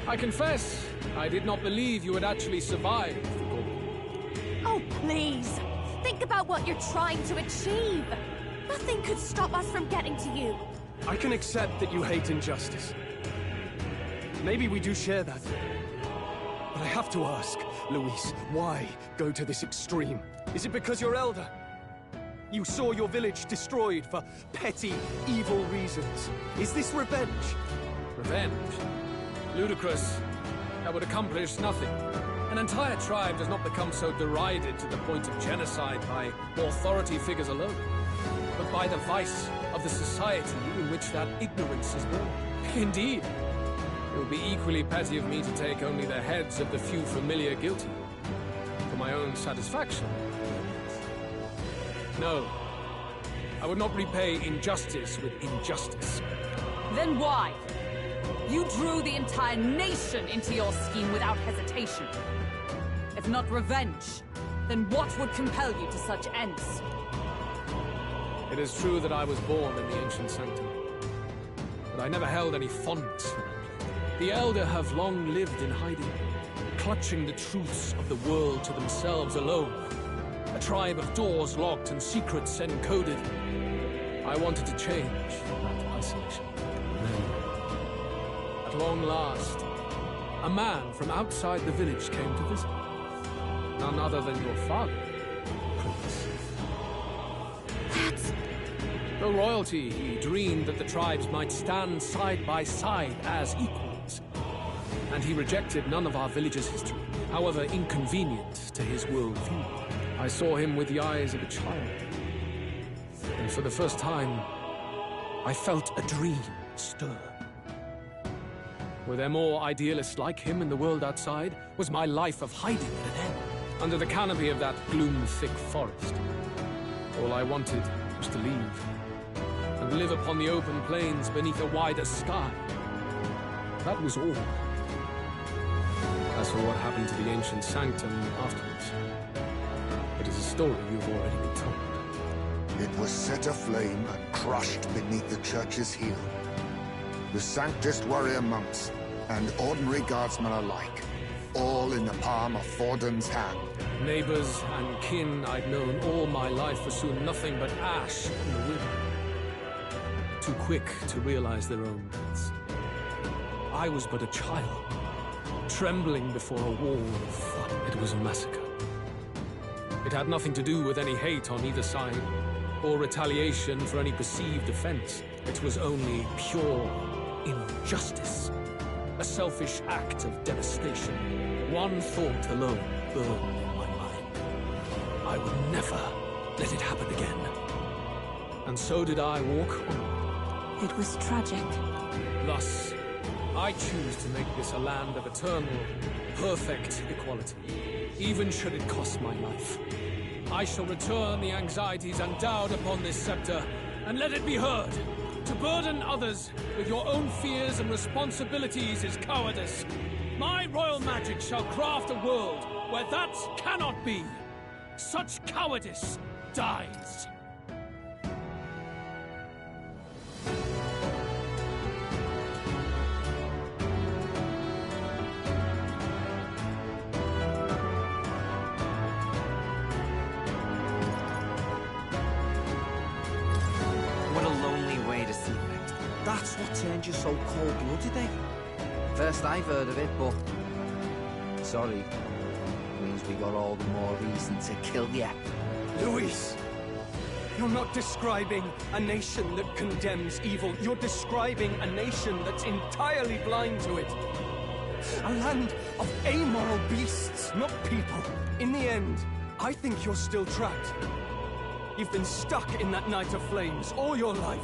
I confess, I did not believe you would actually survive the gauntlet. Oh, please. Think about what you're trying to achieve. Nothing could stop us from getting to you. I can accept that you hate injustice. Maybe we do share that. But I have to ask, Luis, why go to this extreme? Is it because you're elder? You saw your village destroyed for petty, evil reasons. Is this revenge? Revenge? Ludicrous. That would accomplish nothing. An entire tribe does not become so derided to the point of genocide by authority figures alone, but by the vice of the society in which that ignorance is born. Indeed. It would be equally petty of me to take only the heads of the few familiar guilty. For my own satisfaction. No. I would not repay injustice with injustice. Then why? You drew the entire nation into your scheme without hesitation. If not revenge, then what would compel you to such ends? It is true that I was born in the ancient sanctum, but I never held any fondness for that place. The Elder have long lived in hiding, clutching the truths of the world to themselves alone. A tribe of doors locked and secrets encoded. I wanted to change that isolation. Then, at long last, a man from outside the village came to visit. None other than your father, Prince. That's... Though royalty, he dreamed that the tribes might stand side by side as equals. And he rejected none of our village's history, however inconvenient to his worldview. I saw him with the eyes of a child. And for the first time, I felt a dream stir. Were there more idealists like him in the world outside? Was my life of hiding at an end? Under the canopy of that gloom-thick forest, all I wanted was to leave, and live upon the open plains beneath a wider sky. That was all. As for what happened to the ancient sanctum afterwards, it is a story you've already been told. It was set aflame and crushed beneath the church's heel. The Sanctist warrior monks and ordinary guardsmen alike, all in the palm of Forden's hand. Neighbors and kin I'd known all my life were soon nothing but ash in the wind. Too quick to realize their own deaths. I was but a child, trembling before a wall of fire. It was a massacre. It had nothing to do with any hate on either side, or retaliation for any perceived offense. It was only pure injustice. A selfish act of devastation. One thought alone burned in my mind. I would never let it happen again. And so did I walk on. It was tragic. Thus, I choose to make this a land of eternal, perfect equality, even should it cost my life. I shall return the anxieties endowed upon this scepter, and let it be heard. To burden others with your own fears and responsibilities is cowardice. My royal magic shall craft a world where that cannot be. Such cowardice dies. That's what turned you so cold-blooded, eh? First I've heard of it, but... sorry. Means we got all the more reason to kill you. Luis! You're not describing a nation that condemns evil. You're describing a nation that's entirely blind to it. A land of amoral beasts, not people. In the end, I think you're still trapped. You've been stuck in that night of flames all your life.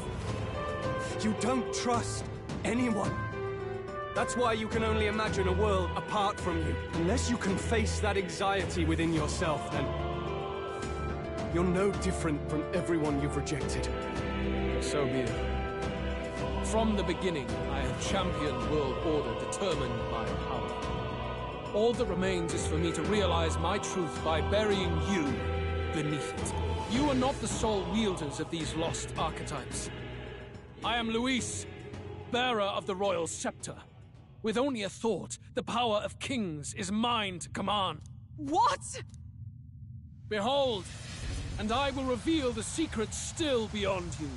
You don't trust anyone. That's why you can only imagine a world apart from you. Unless you can face that anxiety within yourself, then you're no different from everyone you've rejected. So be it. From the beginning, I have championed world order determined by power. All that remains is for me to realize my truth by burying you beneath it. You are not the sole wielders of these lost archetypes. I am Luis, bearer of the royal scepter. With only a thought, the power of kings is mine to command. What? Behold, and I will reveal the secrets still beyond you.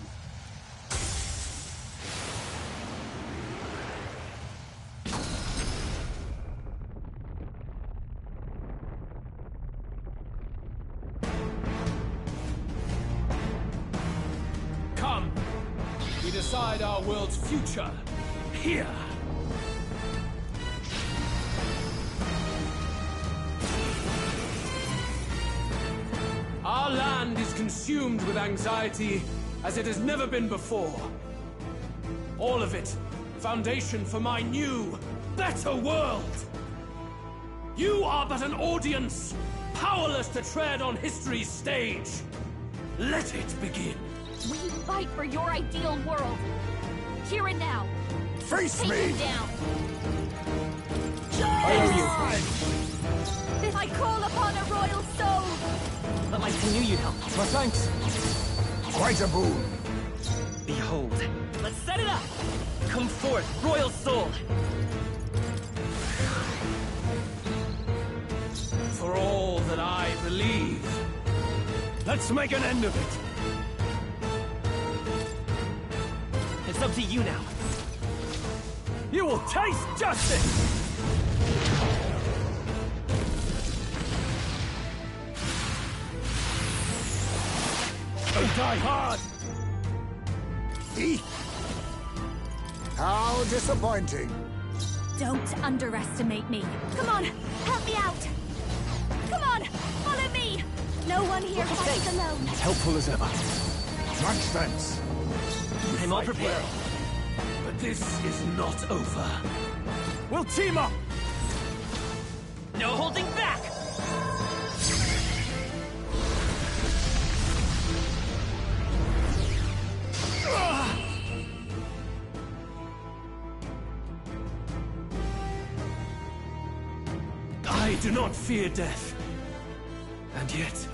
Come, we decide our world's future here. Our land is consumed with anxiety as it has never been before. All of it, foundation for my new, better world. You are but an audience, powerless to tread on history's stage. Let it begin. We fight for your ideal world. Here and now. Face Take me! him down. If I call upon a royal soul. But like I knew you'd help. My thanks. Quite a boon. Behold. Let's set it up! Come forth, royal soul! For all that I believe. Let's make an end of it. It's up to you now. You will taste justice! Oh, die hard! How disappointing. Don't underestimate me. Come on, help me out. Come on, follow me. No one here fights alone. Helpful as ever. Much thanks. I'm all prepared. But this is not over. We'll team up! No holding back! I do not fear death. And yet...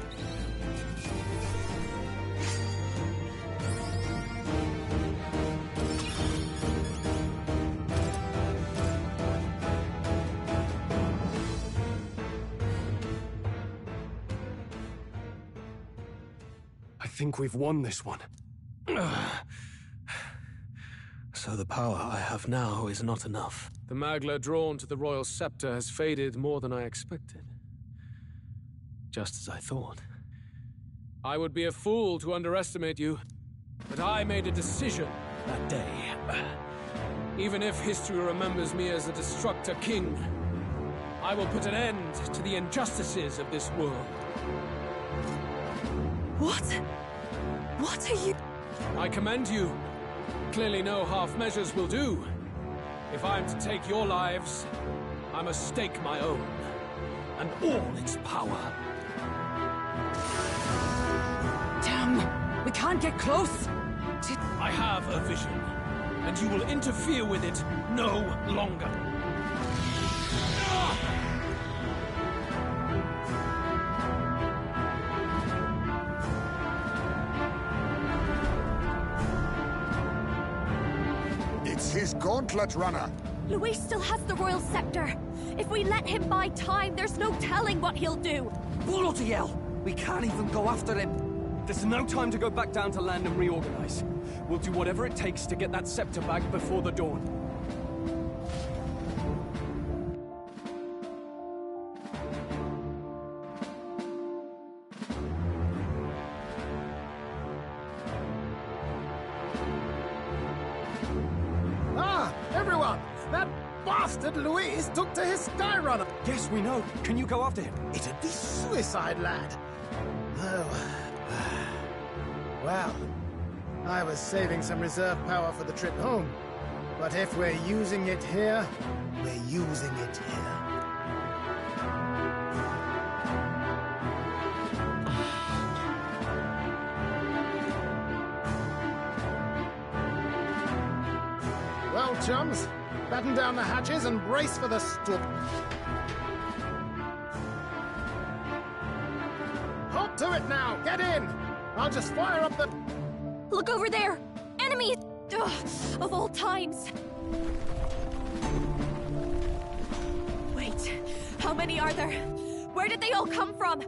I think we've won this one. So the power I have now is not enough. The Magla drawn to the royal scepter has faded more than I expected. Just as I thought. I would be a fool to underestimate you, but I made a decision that day. Even if history remembers me as a destructor king, I will put an end to the injustices of this world. What? What are you... I commend you. Clearly no half measures will do. If I'm to take your lives, I must stake my own, and all its power. Damn! We can't get close! I have a vision, and you will interfere with it no longer. It's his gauntlet runner. Luis still has the royal scepter. If we let him buy time, there's no telling what he'll do. Bloody hell! We can't even go after him. There's no time to go back down to land and reorganize. We'll do whatever it takes to get that scepter back before the dawn. Everyone! That bastard Luis took to his Skyrunner! Yes, we know. Can you go after him? It'd be suicide, lad. Oh. Well, I was saving some reserve power for the trip home. But if we're using it here, we're using it here. Well, chums, batten down the hatches and brace for the storm. Hold to it now! Get in! I'll just fire up the... Look over there! Enemies! Ugh, of all times! What? How many are there? Where did they all come from?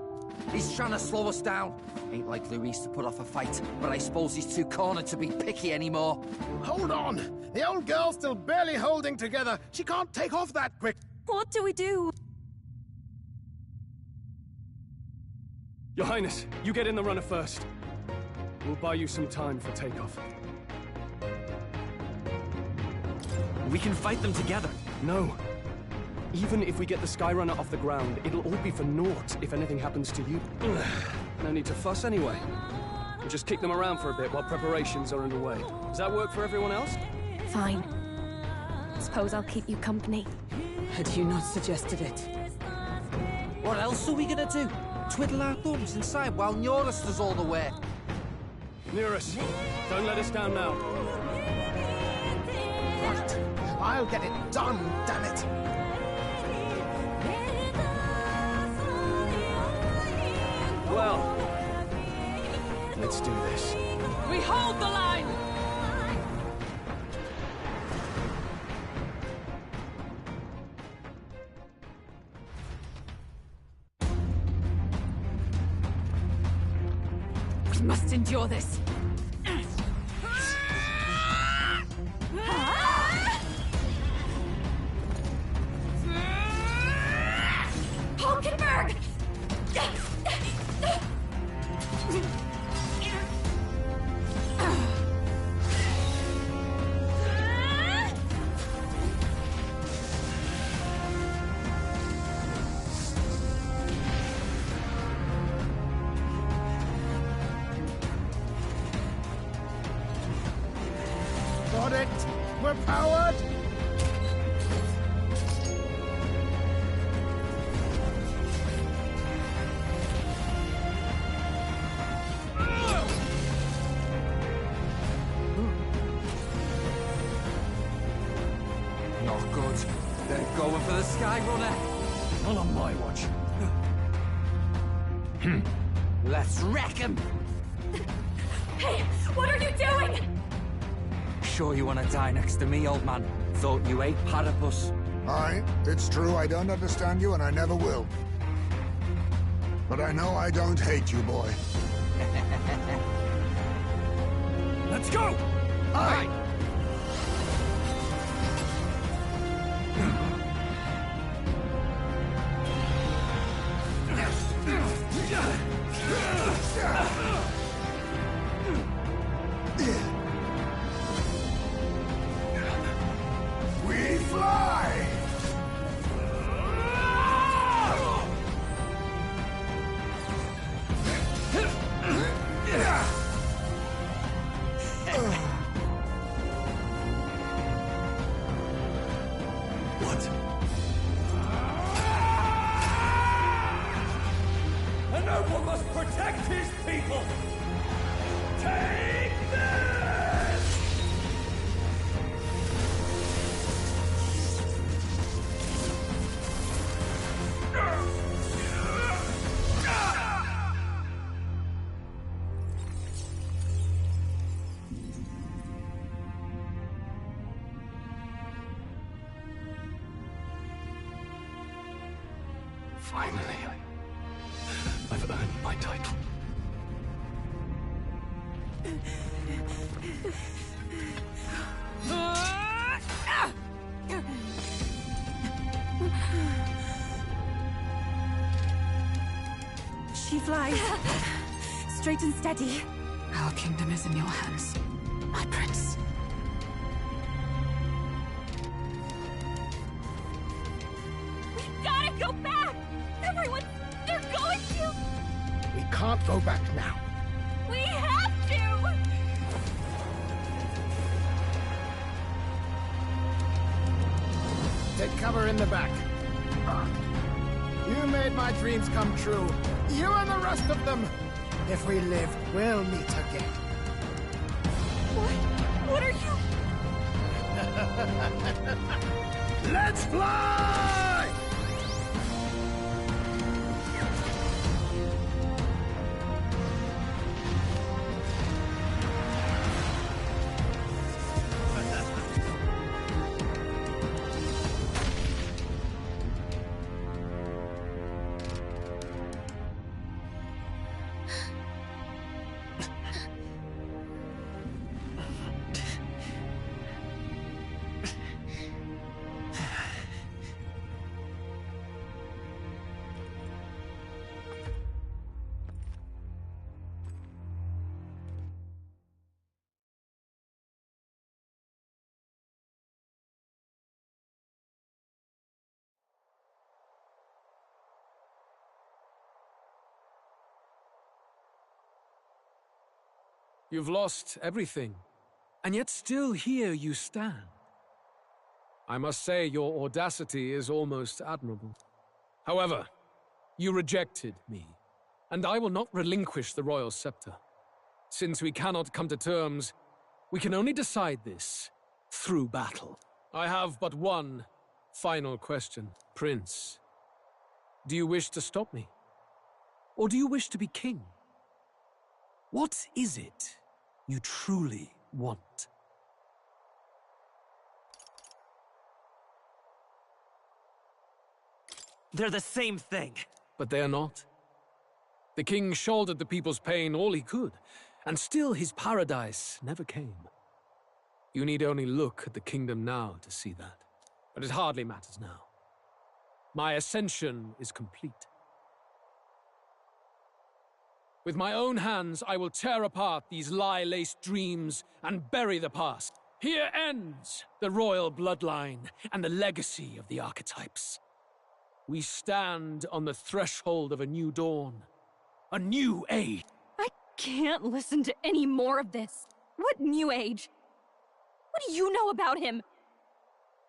He's trying to slow us down. Ain't like Luis to put off a fight, but I suppose he's too cornered to be picky anymore. Hold on! The old girl's still barely holding together. She can't take off that quick. What do we do? Your Highness, you get in the runner first. We'll buy you some time for takeoff. We can fight them together. No. Even if we get the Skyrunner off the ground, it'll all be for naught if anything happens to you. No need to fuss anyway. We'll just kick them around for a bit while preparations are underway. Does that work for everyone else? Fine. Suppose I'll keep you company. Had you not suggested it? What else are we gonna do? Twiddle our thumbs inside while Norris does all the work. Nearest, don't let us down now. Right. I'll get it done, damn it! Well, let's do this. We hold the line! We must endure this. Hulkenberg! Got it! We're powered! Not good. They're going for the Skyrunner. Not on my watch. Let's wreck him! Hey, what are you doing? Sure you want to die next to me, old man? Thought you ate platypus. Aye, it's true I don't understand you and I never will. But I know I don't hate you, boy. Let's go! Aye! We fly! What? A noble must protect his people! Take this! Finally, I've earned my title. She flies. Straight and steady. Our kingdom is in your hands, my prince. We gotta go back! Everyone, they're going to! We can't go back now. We have to! Take cover in the back. You made my dreams come true. You and the rest of them. If we live, we'll meet again. What are you... Let's fly! You've lost everything, and yet still here you stand. I must say your audacity is almost admirable. However, you rejected me, and I will not relinquish the royal scepter. Since we cannot come to terms, we can only decide this through battle. I have but one final question. Prince, do you wish to stop me? Or do you wish to be king? What is it you truly want? They're the same thing. But they are not. The king shouldered the people's pain all he could, and still his paradise never came. You need only look at the kingdom now to see that. But it hardly matters now. My ascension is complete. With my own hands, I will tear apart these lie-laced dreams and bury the past. Here ends the royal bloodline and the legacy of the archetypes. We stand on the threshold of a new dawn, a new age. I can't listen to any more of this. What new age? What do you know about him?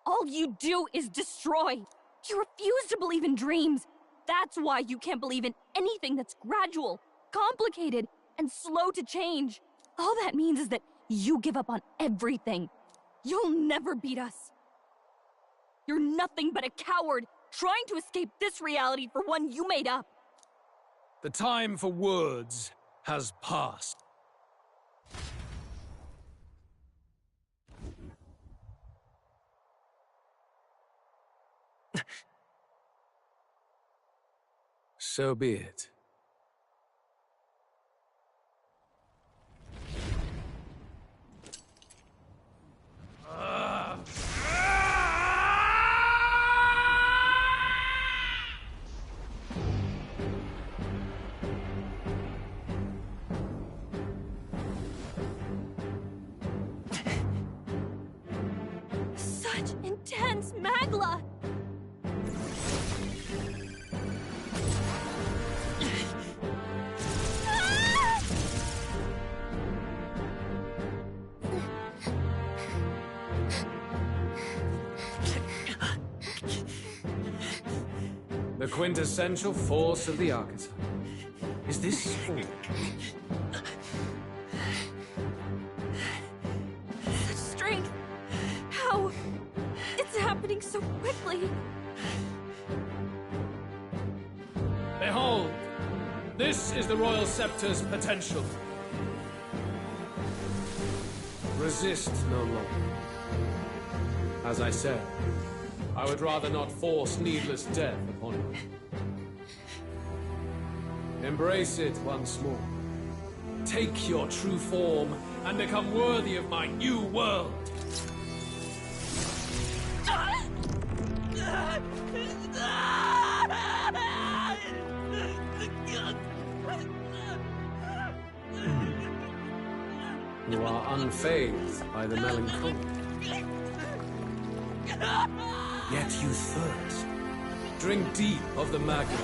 All you do is destroy. You refuse to believe in dreams. That's why you can't believe in anything that's gradual, complicated, and slow to change. All that means is that you give up on everything. You'll never beat us. You're nothing but a coward trying to escape this reality for one you made up. The time for words has passed. So be it. Such intense magla! The quintessential force of the archetype. Is this all? Such strength! How? It's happening so quickly! Behold! This is the Royal Scepter's potential. Resist no longer. As I said, I would rather not force needless death upon you. Embrace it once more. Take your true form and become worthy of my new world. You are unfazed by the melancholy. Yet you thirst. Drink deep of the magma.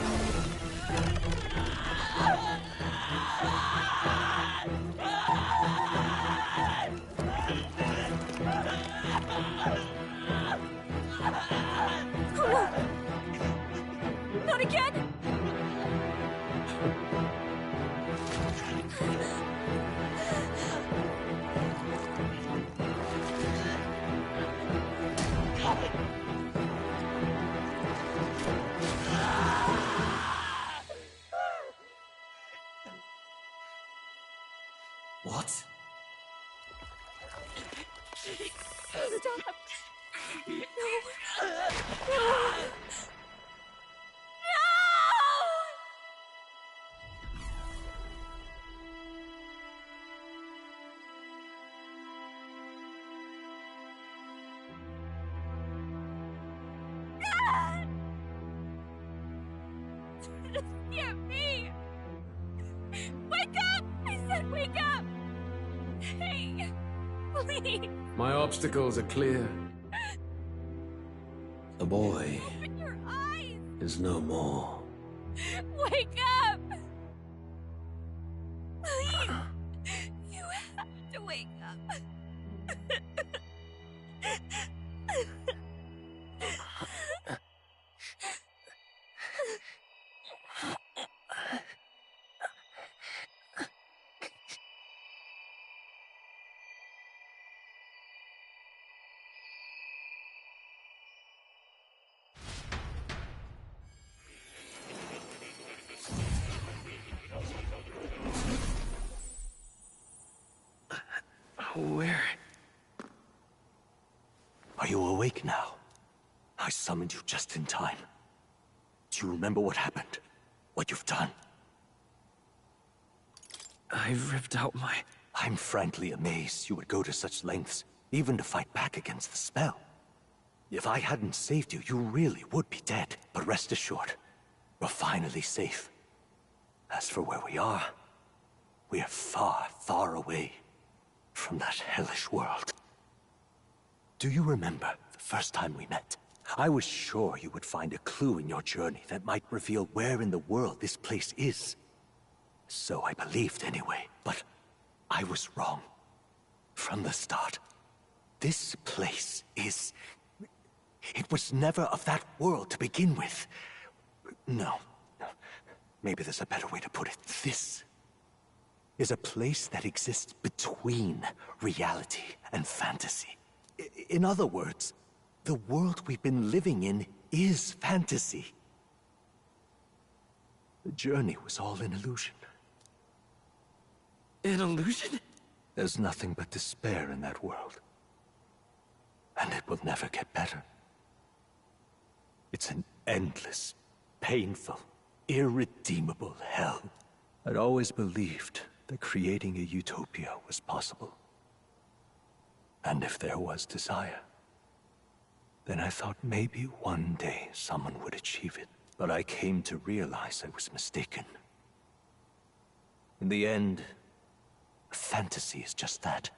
Oh no! Not again! What? Stop! No! No! No! Just get me! Wake up! I said wake up! Hey! Please! My obstacles are clear. The boy Open your eyes! is no more. Wake up! Please! You Where? Are you awake now? I summoned you just in time. Do you remember what happened? What you've done? I ripped out my... I'm frankly amazed you would go to such lengths, even to fight back against the spell. If I hadn't saved you, you really would be dead. But rest assured, we're finally safe. As for where we are far, far away from that hellish world. Do you remember the first time we met? I was sure you would find a clue in your journey that might reveal where in the world this place is. So I believed anyway, but I was wrong. From the start. This place is... It was never of that world to begin with. No. Maybe there's a better way to put it. This is a place that exists between reality and fantasy. In other words, the world we've been living in is fantasy. The journey was all an illusion. An illusion? There's nothing but despair in that world. And it will never get better. It's an endless, painful, irredeemable hell. I'd always believed that creating a utopia was possible. And if there was desire, then I thought maybe one day someone would achieve it. But I came to realize I was mistaken. In the end, a fantasy is just that.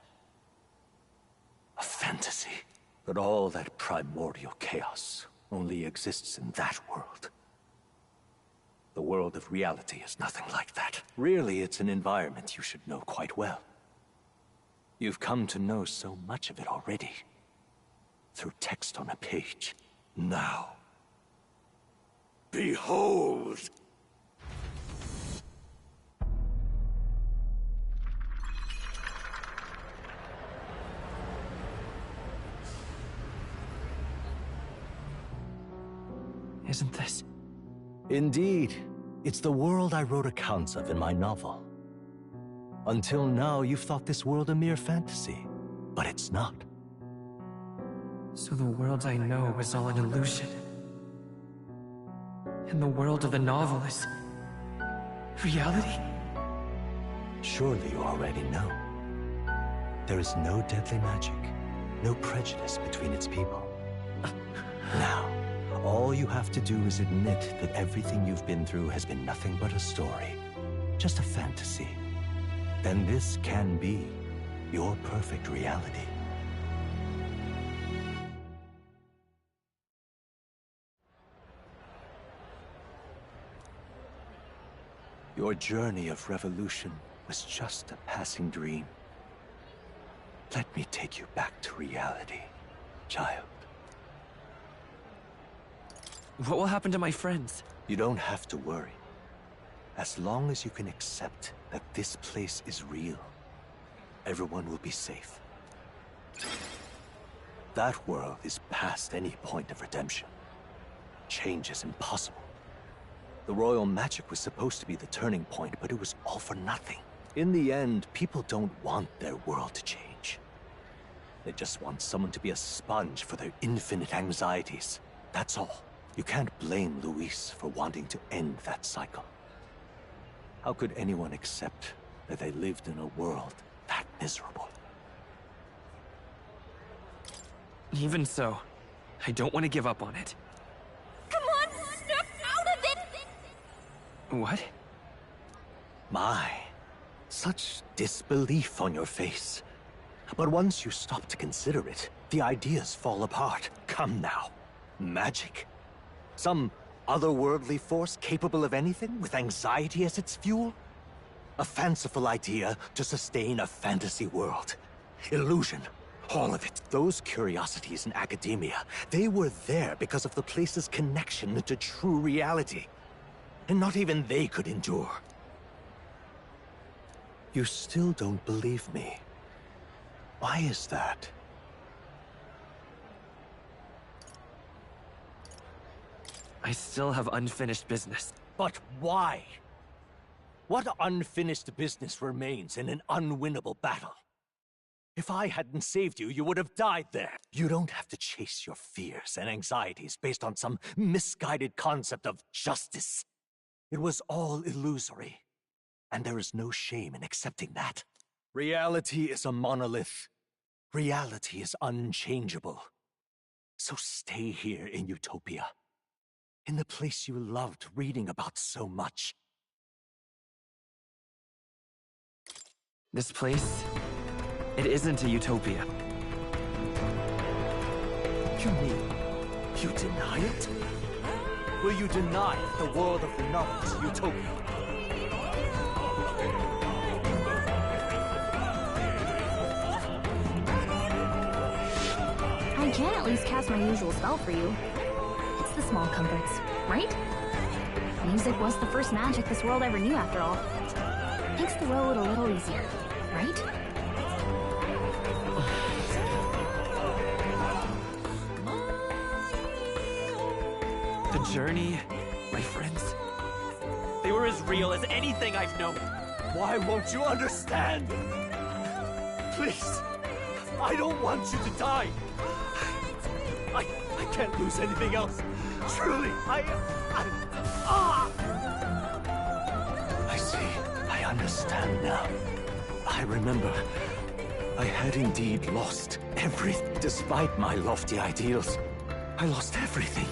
A fantasy. But all that primordial chaos only exists in that world. The world of reality is nothing like that. Really, it's an environment you should know quite well. You've come to know so much of it already. Through text on a page. Now, behold! Isn't this? Indeed. It's the world I wrote accounts of in my novel. Until now, you've thought this world a mere fantasy. But it's not. So the world I know is all an illusion. And the world of the novel is... reality? Surely you already know. There is no deadly magic, no prejudice between its people. Now, all you have to do is admit that everything you've been through has been nothing but a story. Just a fantasy. Then this can be your perfect reality. Your journey of revolution was just a passing dream. Let me take you back to reality, child. What will happen to my friends? You don't have to worry. As long as you can accept that this place is real, everyone will be safe. That world is past any point of redemption. Change is impossible. The royal magic was supposed to be the turning point, but it was all for nothing. In the end, people don't want their world to change. They just want someone to be a sponge for their infinite anxieties. That's all. You can't blame Luis for wanting to end that cycle. How could anyone accept that they lived in a world that miserable? Even so, I don't want to give up on it. Come on, snap out of it! What? My, such disbelief on your face. But once you stop to consider it, the ideas fall apart. Come now. Magic? Some otherworldly force capable of anything, with anxiety as its fuel? A fanciful idea to sustain a fantasy world. Illusion. All of it. Those curiosities in academia, they were there because of the place's connection to true reality. And not even they could endure. You still don't believe me. Why is that? I still have unfinished business. But why? What unfinished business remains in an unwinnable battle? If I hadn't saved you, you would have died there. You don't have to chase your fears and anxieties based on some misguided concept of justice. It was all illusory, and there is no shame in accepting that. Reality is a monolith. Reality is unchangeable. So stay here in Utopia, in the place you loved reading about so much. This place, it isn't a utopia. You mean you deny it? Will you deny that the world of the novel is utopia? I can at least cast my usual spell for you. It's the small comforts, right? Music was the first magic this world ever knew, after all. Makes the road a little easier, right? The journey, my friends, they were as real as anything I've known. Why won't you understand? Please, I don't want you to die. I can't lose anything else. Truly, I see. I understand now. I remember. I had indeed lost everything. Despite my lofty ideals, I lost everything.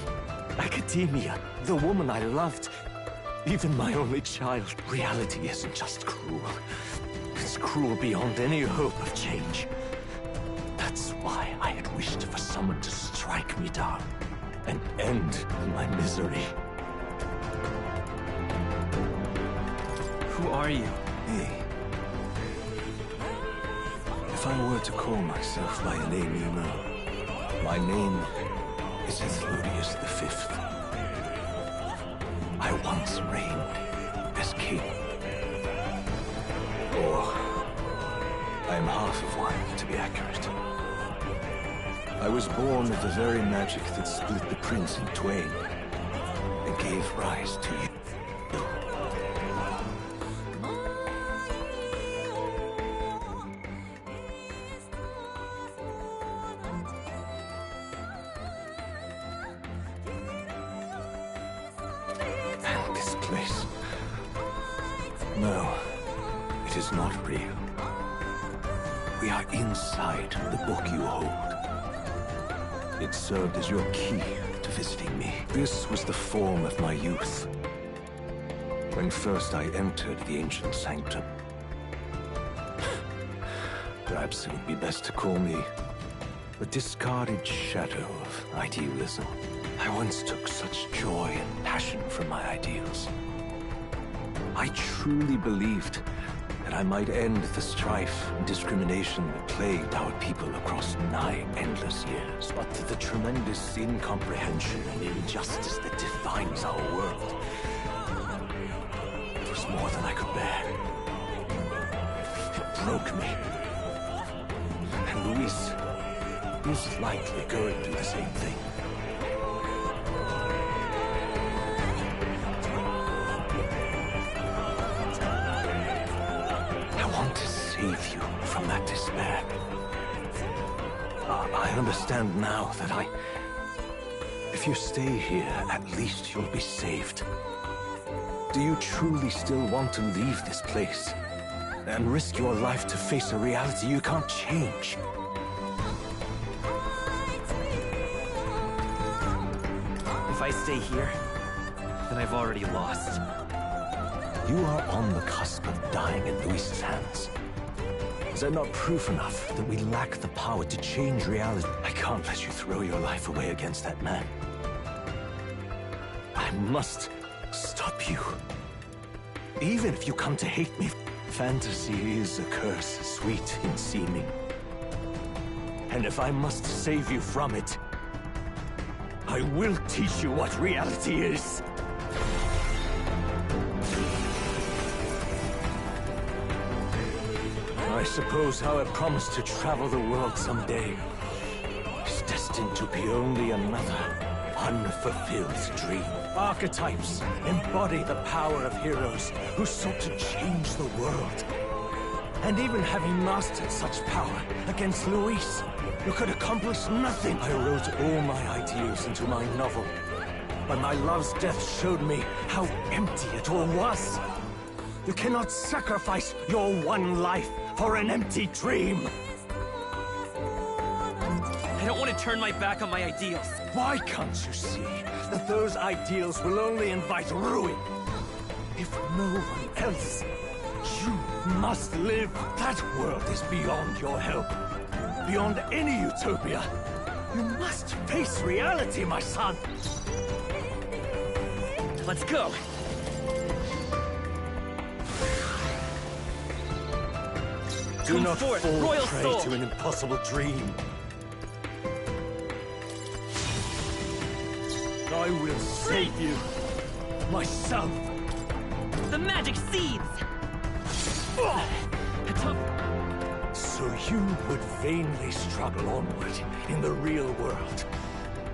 Academia, the woman I loved, even my only child. Reality isn't just cruel. It's cruel beyond any hope of change. That's why I had wished for someone to strike me down and end my misery. Who are you? Hey. If I were to call myself by a name you know, my name is Ethludius V. I once reigned as king. Or, I am half of one, to be accurate. I was born of the very magic that split the prince in twain and gave rise to you. And this place. No, it is not real. We are inside the book you hold. It served as your key to visiting me. This was the form of my youth, when first I entered the ancient sanctum. Perhaps it would be best to call me a discarded shadow of idealism. I once took such joy and passion from my ideals. I truly believed that I might end the strife and discrimination that plagued our people across 9 endless years. But the tremendous incomprehension and injustice that defines our world, it was more than I could bear. It broke me. And Luis is likely going through the same thing. Save you from that despair. I understand now that if you stay here, at least you'll be saved. Do you truly still want to leave this place and risk your life to face a reality you can't change? If I stay here, then I've already lost. You are on the cusp of dying in Luis's hands. Is that not proof enough that we lack the power to change reality? I can't let you throw your life away against that man. I must stop you. Even if you come to hate me, fantasy is a curse, sweet in seeming. And if I must save you from it, I will teach you what reality is. I suppose how I promised to travel the world someday is destined to be only another unfulfilled dream. Archetypes embody the power of heroes who sought to change the world. And even having mastered such power against Luis, you could accomplish nothing. I wrote all my ideals into my novel, but my love's death showed me how empty it all was. You cannot sacrifice your one life for an empty dream. I don't want to turn my back on my ideals. Why can't you see that those ideals will only invite ruin? If no one else, you must live. That world is beyond your help. Beyond any utopia. You must face reality, my son. Let's go. Do not forth, fall royal prey soul. to an impossible dream. I will save you. Myself. The magic seeds! So you would vainly struggle onward in the real world.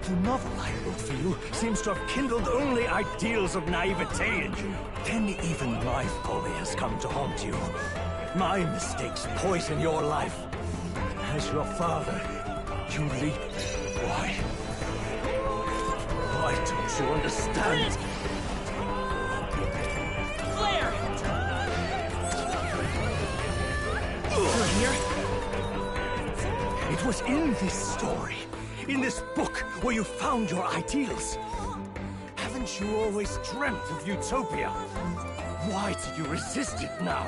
The novel I wrote for you seems to have kindled only ideals of naivete in you. Then even my folly has come to haunt you. My mistakes poison your life. As your father, you leap. Why? Why don't you understand? Flare! You're here? It was in this story, in this book, where you found your ideals. Haven't you always dreamt of utopia? Why do you resist it now?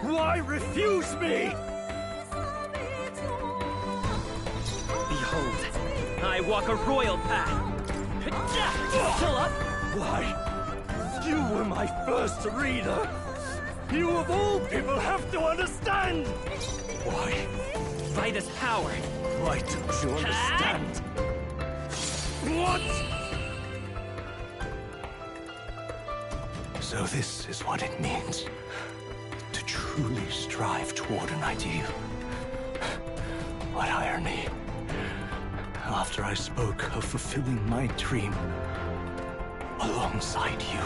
Why refuse me? Behold, I walk a royal path. Still up? Why? You were my first reader. You of all people have to understand. Why? By this power. Why don't you understand? What? So this is what it means to truly strive toward an ideal. What irony. After I spoke of fulfilling my dream alongside you.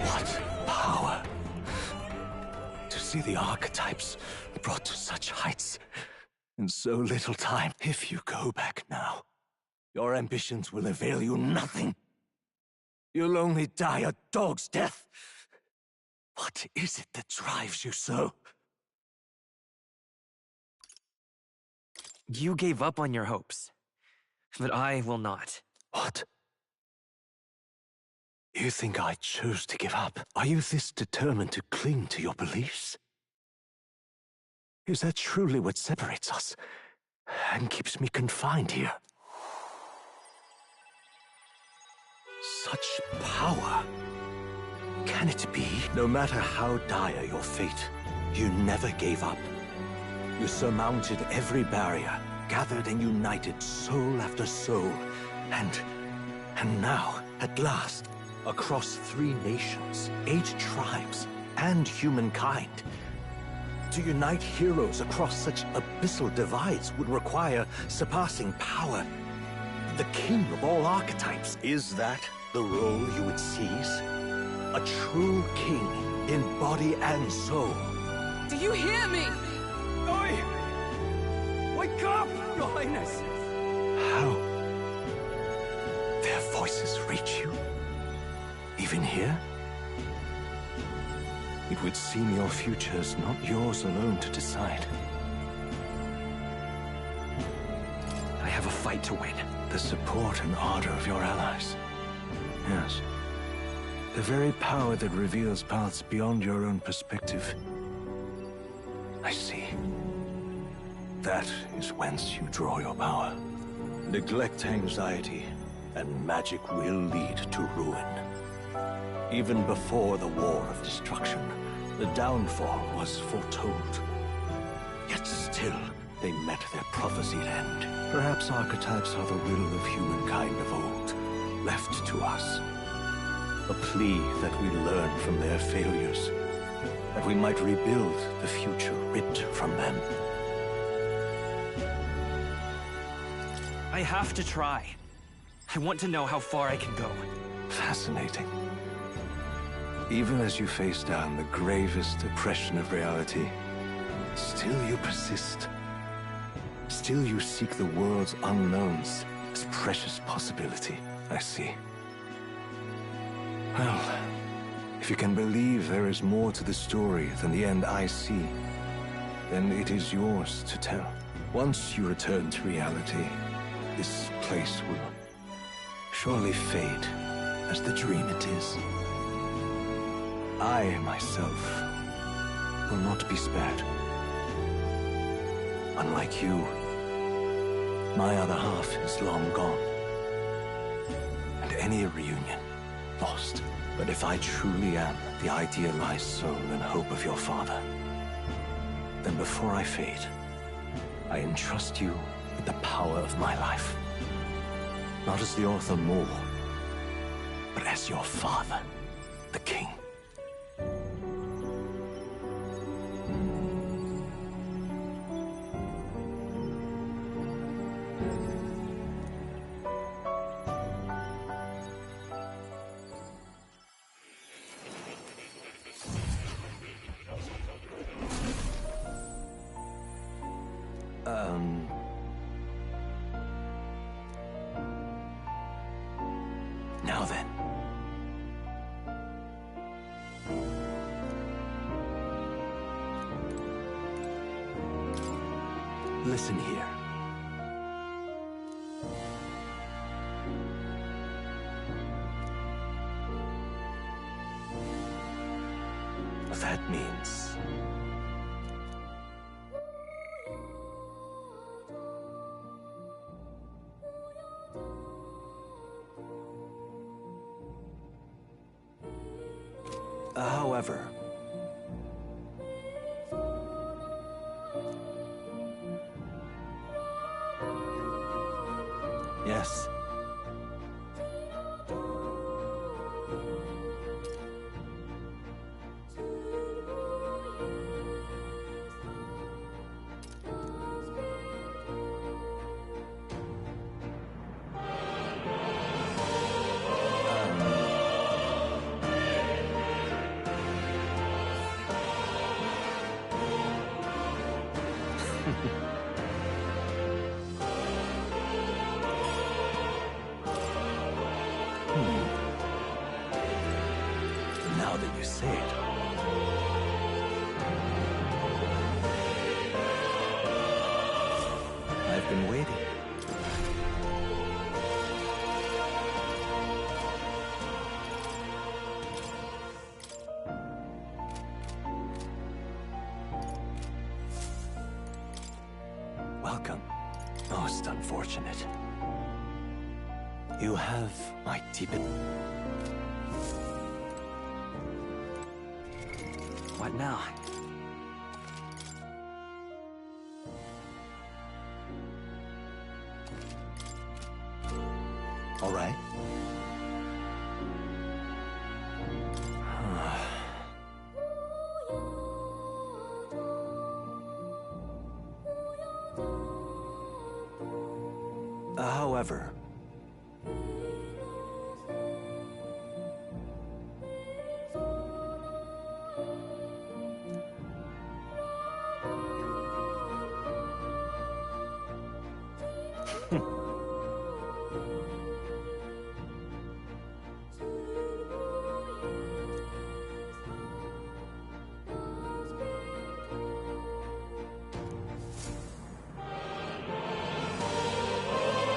What power to see the archetypes brought to such heights in so little time. If you go back now, your ambitions will avail you nothing. You'll only die a dog's death. What is it that drives you so? You gave up on your hopes, but I will not. What? You think I chose to give up? Are you this determined to cling to your beliefs? Is that truly what separates us and keeps me confined here? Such power. Can it be? No matter how dire your fate, you never gave up. You surmounted every barrier, gathered and united soul after soul, and now, at last, across 3 nations, 8 tribes, and humankind. To unite heroes across such abyssal divides would require surpassing power. The king of all archetypes. Is that the role you would seize? A true king in body and soul. Do you hear me? Oi! Wake up, Your Highness! How? Their voices reach you? Even here? It would seem your future is not yours alone to decide. I have a fight to win. The support and ardor of your allies. Yes. The very power that reveals paths beyond your own perspective. I see. That is whence you draw your power. Neglect anxiety, and magic will lead to ruin. Even before the War of Destruction, the downfall was foretold. Yet still, they met their prophesied end. Perhaps archetypes are the will of humankind of old, left to us. A plea that we learn from their failures, that we might rebuild the future ripped from them. I have to try. I want to know how far I can go. Fascinating. Even as you face down the gravest oppression of reality, still you persist. Still you seek the world's unknowns as precious possibility, I see. Well, if you can believe there is more to the story than the end I see, then it is yours to tell. Once you return to reality, this place will surely fade as the dream it is. I, myself, will not be spared. Unlike you, my other half is long gone. And any reunion, lost. But if I truly am the idealized soul and hope of your father, then before I fade, I entrust you with the power of my life. Not as the author Moore, but as your father, the king. Now then. Listen here. That means... However... Yes. Now that you say it. I've been waiting. Welcome, most unfortunate. You have my deepest... What now? All right. However...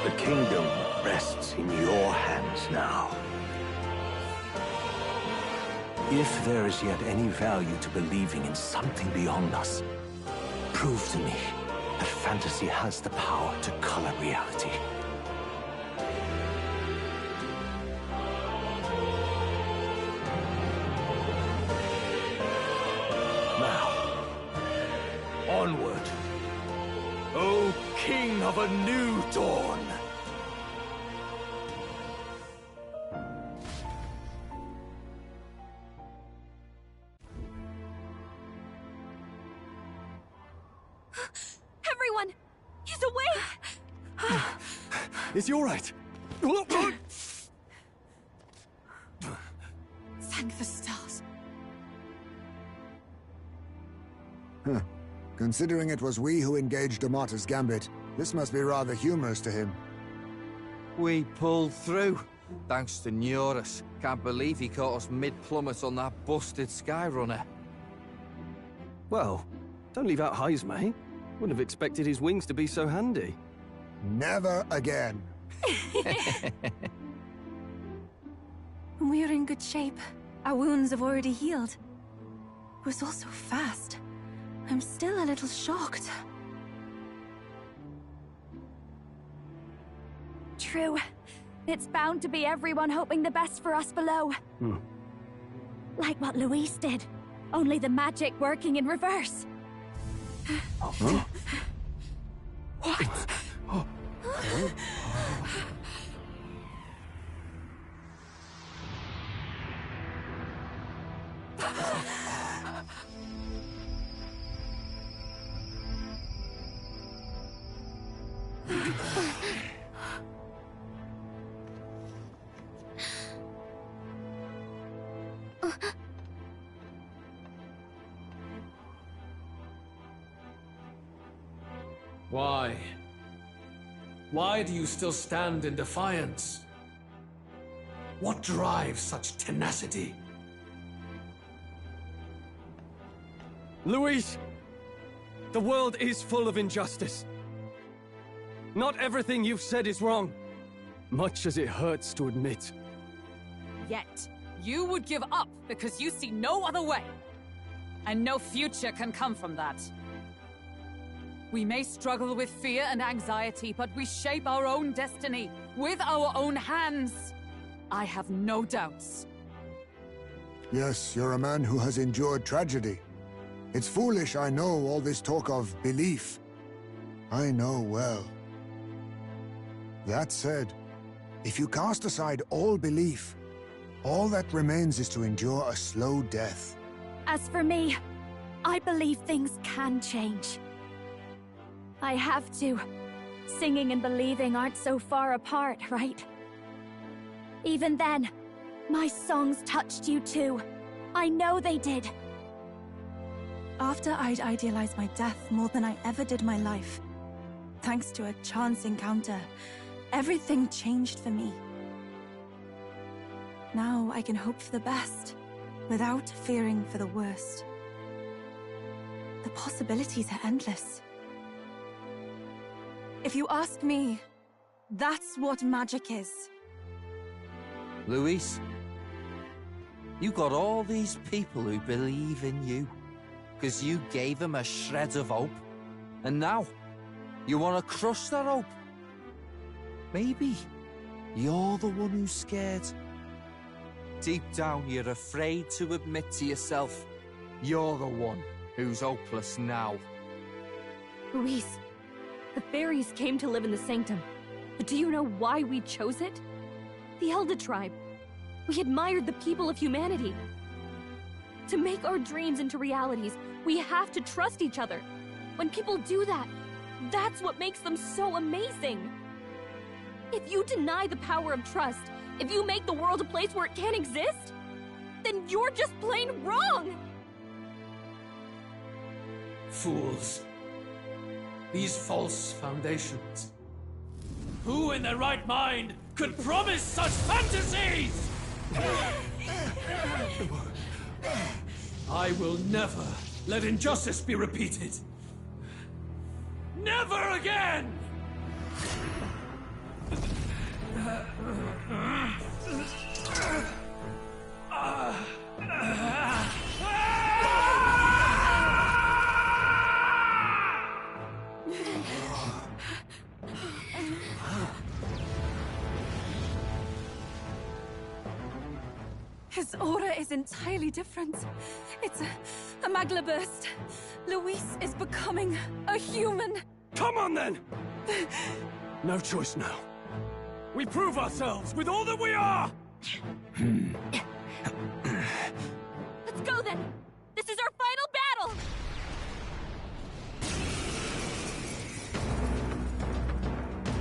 The kingdom rests in your hands now. If there is yet any value to believing in something beyond us, prove to me that fantasy has the power to color reality. Now, onward, O King of a new dawn! Everyone! He's awake! Is he all right? Thank the stars. Huh. Considering it was we who engaged Amata's gambit, this must be rather humorous to him. We pulled through, thanks to Neurus. Can't believe he caught us mid-plummet on that busted Skyrunner. Well, don't leave out Heismay. Wouldn't have expected his wings to be so handy. Never again. We're in good shape. Our wounds have already healed. It was all so fast. I'm still a little shocked. True. It's bound to be everyone hoping the best for us below. Like what Luis did. Only the magic working in reverse. Huh? What? Why? Why do you still stand in defiance? What drives such tenacity? Luis! The world is full of injustice. Not everything you've said is wrong, much as it hurts to admit. Yet, you would give up because you see no other way. And no future can come from that. We may struggle with fear and anxiety, but we shape our own destiny with our own hands. I have no doubts. Yes, you're a man who has endured tragedy. It's foolish, I know, all this talk of belief. I know well. That said, if you cast aside all belief, all that remains is to endure a slow death. As for me, I believe things can change. I have to. Singing and believing aren't so far apart, right? Even then, my songs touched you too. I know they did. After I'd idealized my death more than I ever did my life, thanks to a chance encounter, everything changed for me. Now I can hope for the best, without fearing for the worst. The possibilities are endless. If you ask me, that's what magic is. Luis, you got all these people who believe in you, because you gave them a shred of hope. And now, you want to crush that hope. Maybe you're the one who's scared. Deep down, you're afraid to admit to yourself, you're the one who's hopeless now. Luis, the fairies came to live in the Sanctum. But do you know why we chose it? The Elder Tribe. We admired the people of humanity. To make our dreams into realities, we have to trust each other. When people do that, that's what makes them so amazing. If you deny the power of trust, if you make the world a place where it can't exist, then you're just plain wrong! Fools. These false foundations. Who in their right mind could promise such fantasies? I will never let injustice be repeated. Never again! His aura is entirely different. It's a magla burst. Luis is becoming a human. Come on then! No choice now. We prove ourselves with all that we are! Let's go then! This is our final battle!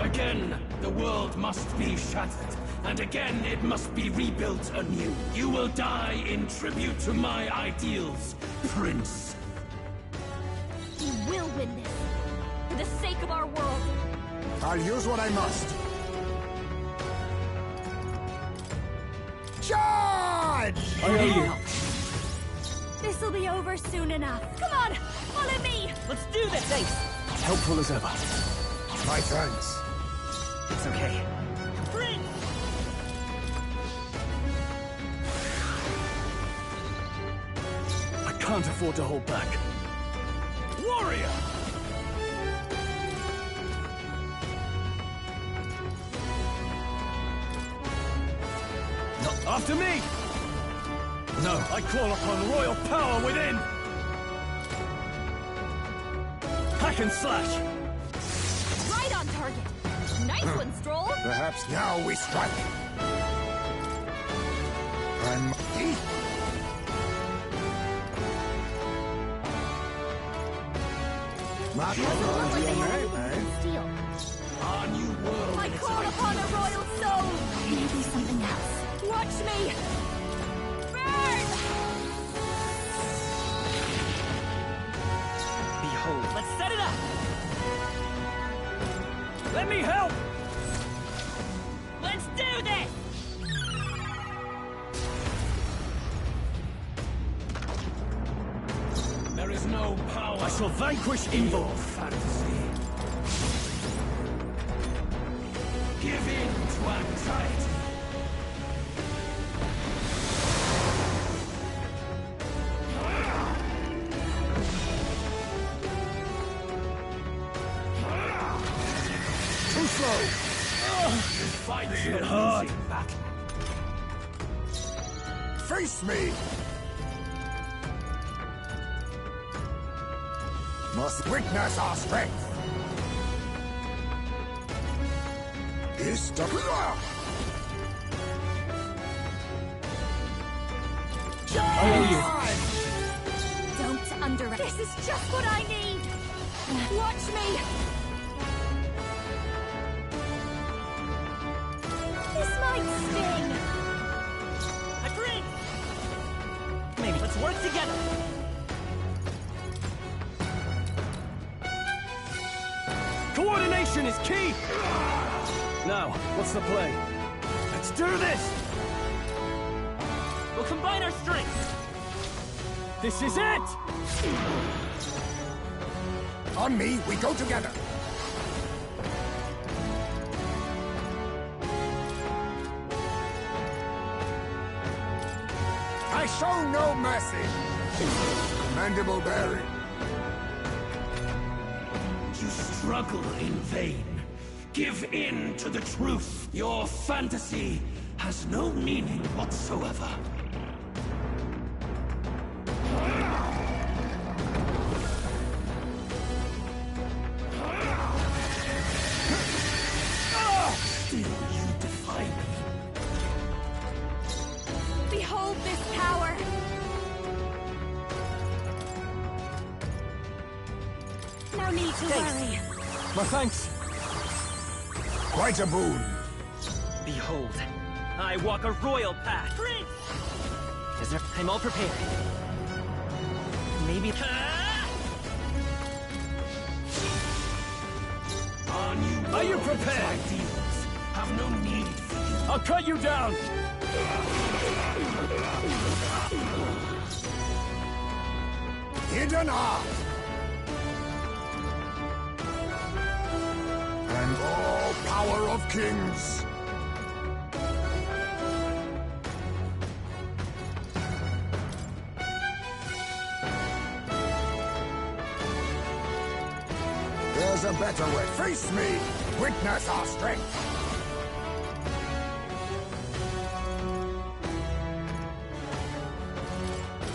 Again, the world must be shattered, and again it must be rebuilt anew. You will die in tribute to my ideals, Prince. You will win this. For the sake of our world. I'll use what I must. Charge! I owe you. This'll be over soon enough. Come on, follow me! Let's do this! Thanks. Helpful as ever. My thanks. It's okay. Prince! I can't afford to hold back. Warrior! After me! No, I call upon royal power within! Hack and slash! Right on target! Nice one, Stroll! Perhaps now we strike. I'm... Not Steel. Our new world. I call upon a royal soul! Maybe something else. Watch me! Burn! Behold, let's set it up! Let me help! Let's do this! There is no power. I shall vanquish evil! Fantasy. Give in to anxiety. too slow. Fight Hit hard. battle. Face me. Must witness our strength. Is the Don't underestimate. This is just what I need. Watch me. This might sting. Agreed! Maybe let's work together. Coordination is key! Now, what's the play? Let's do this! We'll combine our strengths. This is it! On me, we go together. I show no mercy. Commendable bearing. You struggle in vain. Give in to the truth. Your fantasy has no meaning whatsoever. Still you defy me. Behold this power. No need to worry. My thanks. Quite a boon. Behold, I walk a royal path. Prince! I'm all prepared. Maybe... Are you prepared? Ideals have no need for you. I'll cut you down! Hidden art. And all power of kings. There's a better way. Face me! Witness our strength!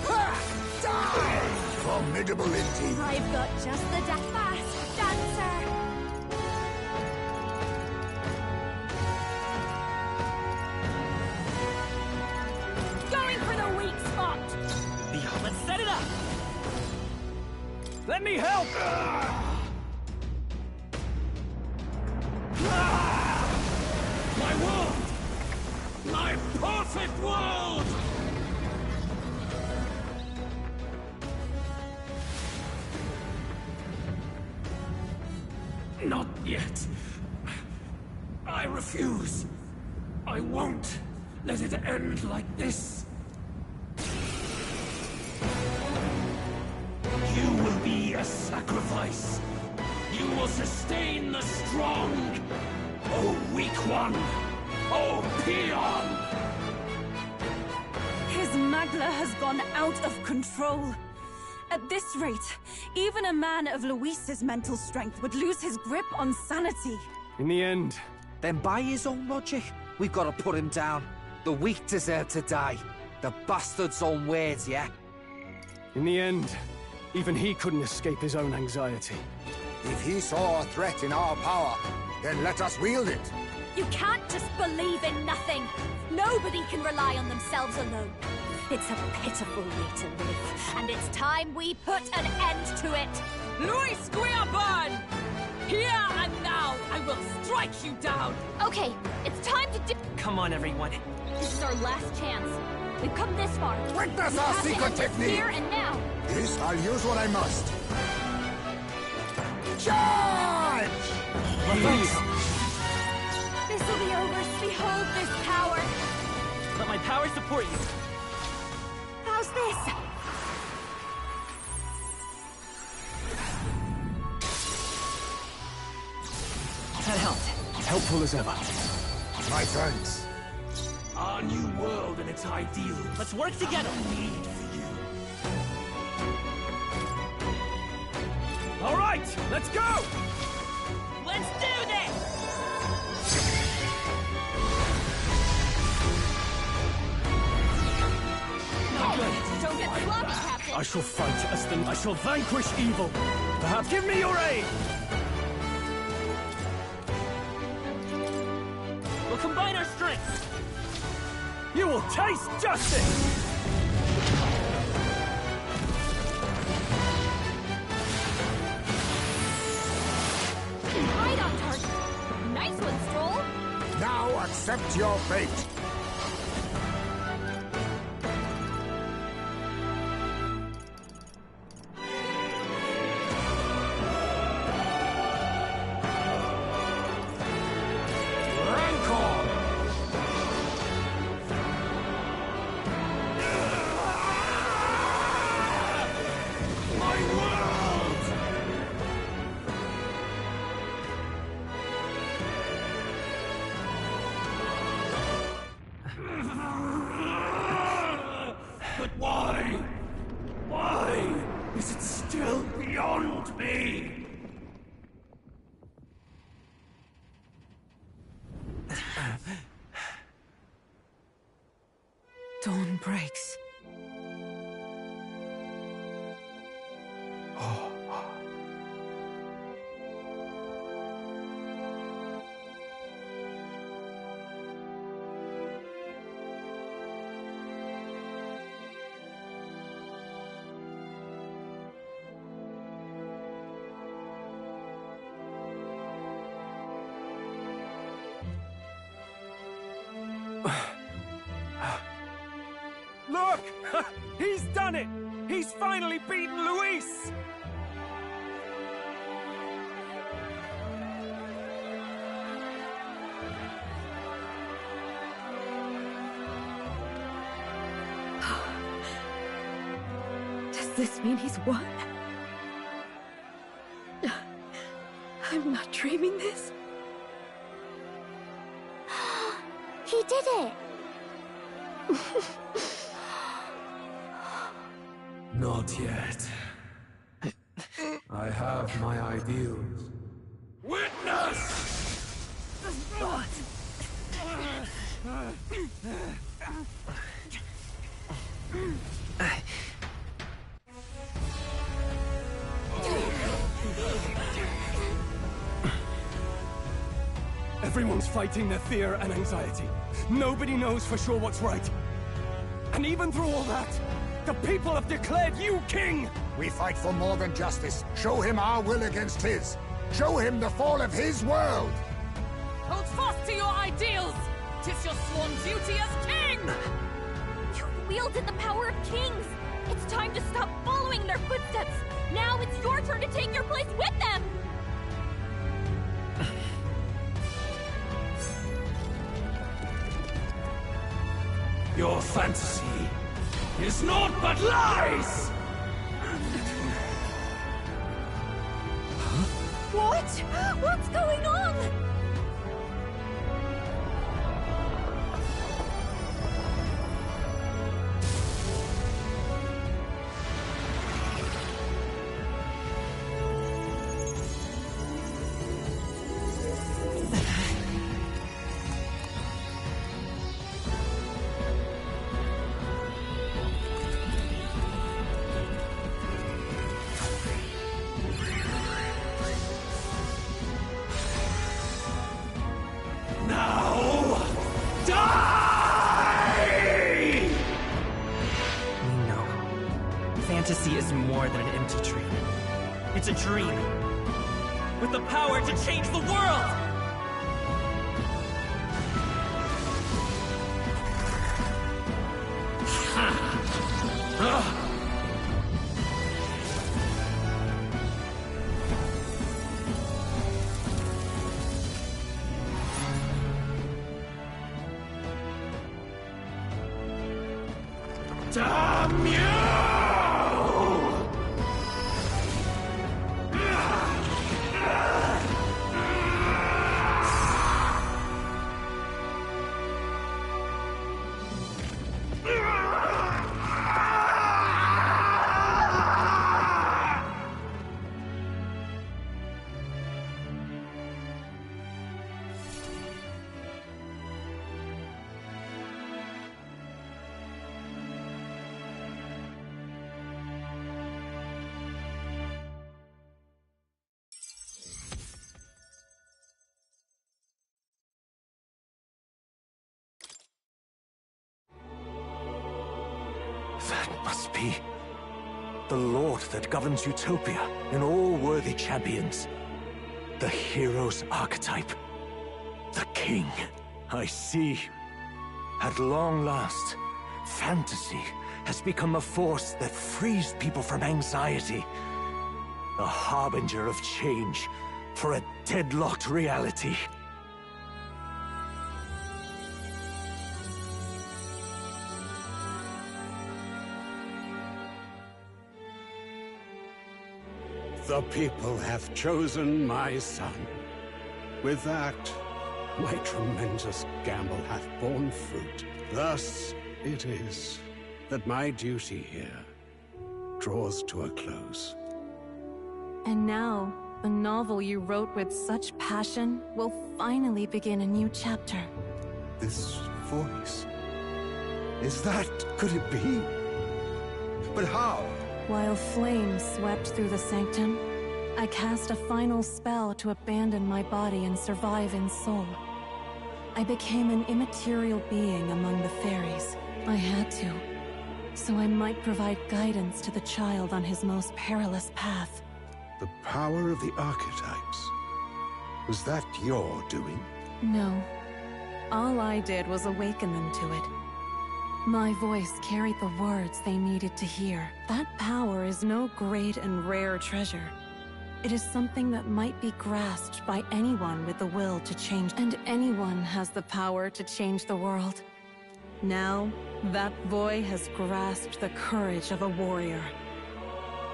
Ha! Die! Formidable indeed. I've got just the fast dancer. Going for the weak spot. Behold, let's set it up! Let me help! I refuse. I won't let it end like this. You will be a sacrifice. You will sustain the strong. Oh, weak one. Oh, peon. His Magla has gone out of control. At this rate, even a man of Luis's mental strength would lose his grip on sanity. In the end... Then by his own logic, we've got to put him down. The weak deserve to die. The bastard's own words, yeah? In the end, even he couldn't escape his own anxiety. If he saw a threat in our power, then let us wield it. You can't just believe in nothing. Nobody can rely on themselves alone. It's a pitiful way to live, and it's time we put an end to it. Luis Guillaban! Here and now, I will strike you down! Okay, it's time to Come on, everyone. This is our last chance. We've come this far. Witness We our have to secret end this technique! Here and now. This I'll use what I must. Charge! This will be over. Behold this power. Let my power support you. How's this? That helped. Helpful as ever. My thanks. Our new world and its ideals. Let's work together. Need for you. All right, let's go! Let's do this! Not good. Don't get sloppy, Captain. I shall fight as I shall vanquish evil. Perhaps give me your aid! We'll combine our strengths. You will taste justice! Right on target. Nice one, Stroll. Now accept your fate. But why? Why is it still beyond me? Dawn breaks. Look! He's done it! He's finally beaten Luis! Does this mean he's won? I'm not dreaming this. He did it. Not yet. I have my ideals. Witness! Everyone's fighting their fear and anxiety. Nobody knows for sure what's right. And even through all that, the people have declared you king! We fight for more than justice. Show him our will against his. Show him the fall of his world! Hold fast to your ideals! 'Tis your sworn duty as king! You wielded the power of kings. It's time to stop following in their footsteps. Now it's your turn to take your place with them. Your fantasy is naught but lies! What? What's going on? Fantasy is more than an empty dream. It's a dream with the power to change the world! Damn you! That must be the Lord that governs Utopia and all worthy champions. The hero's archetype. The king. I see. At long last, fantasy has become a force that frees people from anxiety. A harbinger of change for a deadlocked reality. The people have chosen my son. With that, my tremendous gamble hath borne fruit. Thus it is that my duty here draws to a close. And now, the novel you wrote with such passion will finally begin a new chapter. This voice... could it be? But how? While flames swept through the sanctum, I cast a final spell to abandon my body and survive in soul. I became an immaterial being among the fairies. I had to, so I might provide guidance to the child on his most perilous path. The power of the archetypes. Was that your doing? No. All I did was awaken them to it. My voice carried the words they needed to hear. That power is no great and rare treasure. It is something that might be grasped by anyone with the will to change, and anyone has the power to change the world. Now, that boy has grasped the courage of a warrior.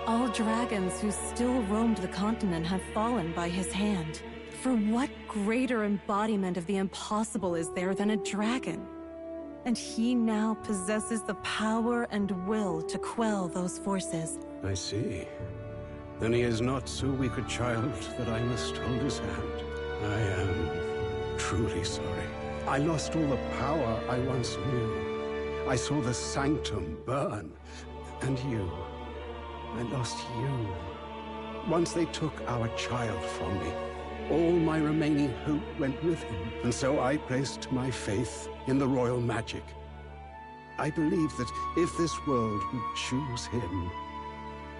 All dragons who still roamed the continent have fallen by his hand. For what greater embodiment of the impossible is there than a dragon? And he now possesses the power and will to quell those forces. I see. Then he is not so weak a child that I must hold his hand. I am truly sorry. I lost all the power I once knew. I saw the sanctum burn. And you. I lost you. Once they took our child from me, all my remaining hope went with him. And so I placed my faith in the royal magic. I believe that if this world would choose him,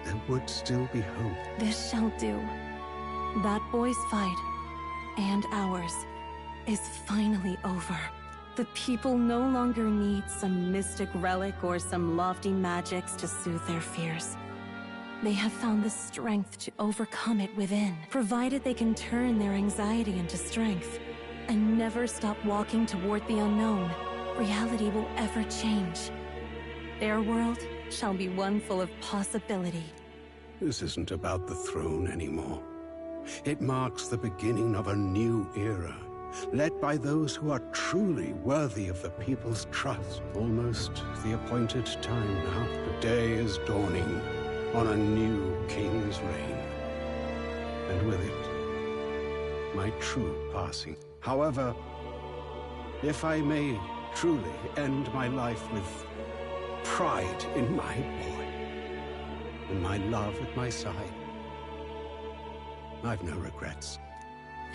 there would still be hope. This shall do. That boy's fight, and ours, is finally over. The people no longer need some mystic relic or some lofty magics to soothe their fears. They have found the strength to overcome it within, provided they can turn their anxiety into strength, and never stop walking toward the unknown. reality will ever change. Their world shall be one full of possibility. This isn't about the throne anymore. It marks the beginning of a new era, led by those who are truly worthy of the people's trust. Almost the appointed time now. The day is dawning on a new king's reign. And with it, my true passing. However, if I may truly end my life with pride in my boy, and my love at my side, I've no regrets.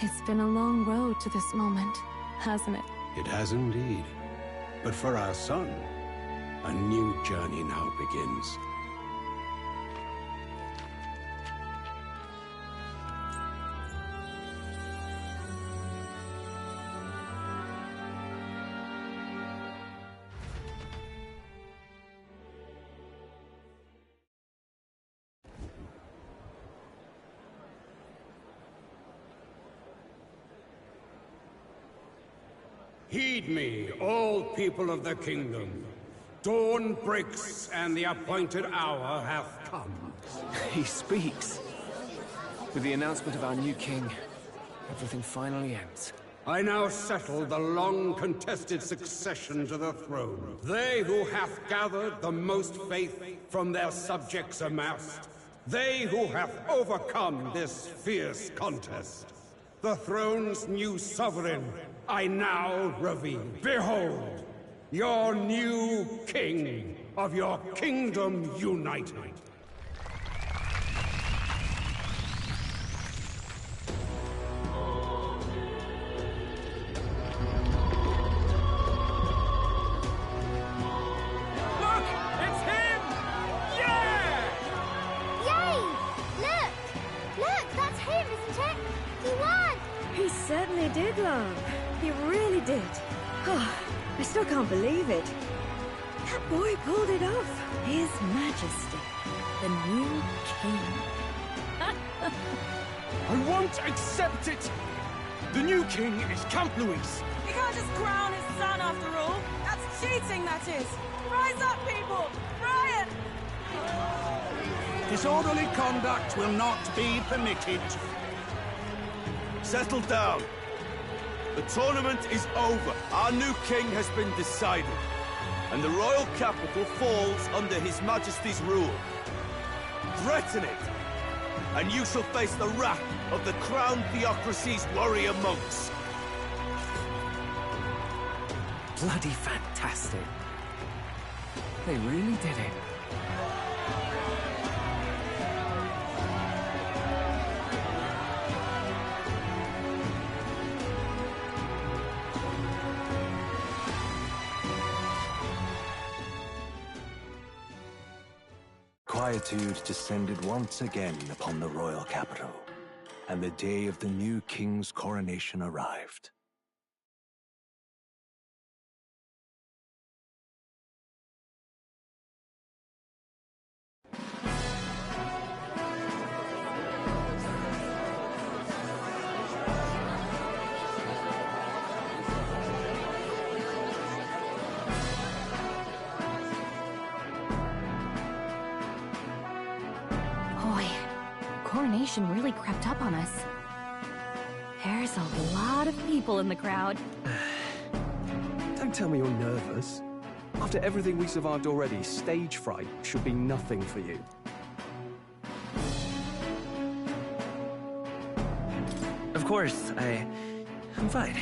It's been a long road to this moment, hasn't it? It has indeed. But for our son, a new journey now begins. Heed me, all people of the kingdom. Dawn breaks, and the appointed hour hath come. He speaks. With the announcement of our new king, everything finally ends. I now settle the long-contested succession to the throne. They who hath gathered the most faith from their subjects amassed. They who hath overcome this fierce contest. The throne's new sovereign, I now reveal. Behold, your new king of your kingdom united. Look! It's him! Yeah! Yay! Look! Look, that's him, isn't it? He won! He certainly did, love. He really did. Oh, I still can't believe it. That boy pulled it off. His Majesty, the new king. I won't accept it! The new king is Camp Louis. He can't just crown his son after all. That's cheating, that is. Rise up, people! Riot! Disorderly conduct will not be permitted. Settle down. The tournament is over. Our new king has been decided, and the royal capital falls under His Majesty's rule. Threaten it, and you shall face the wrath of the crown theocracy's warrior monks. Bloody fantastic. They really did it. Quietude descended once again upon the royal capital, and the day of the new king's coronation arrived. Coronation really crept up on us. There's a lot of people in the crowd. Don't tell me you're nervous. After everything we survived already, stage fright should be nothing for you. Of course, I'm fine.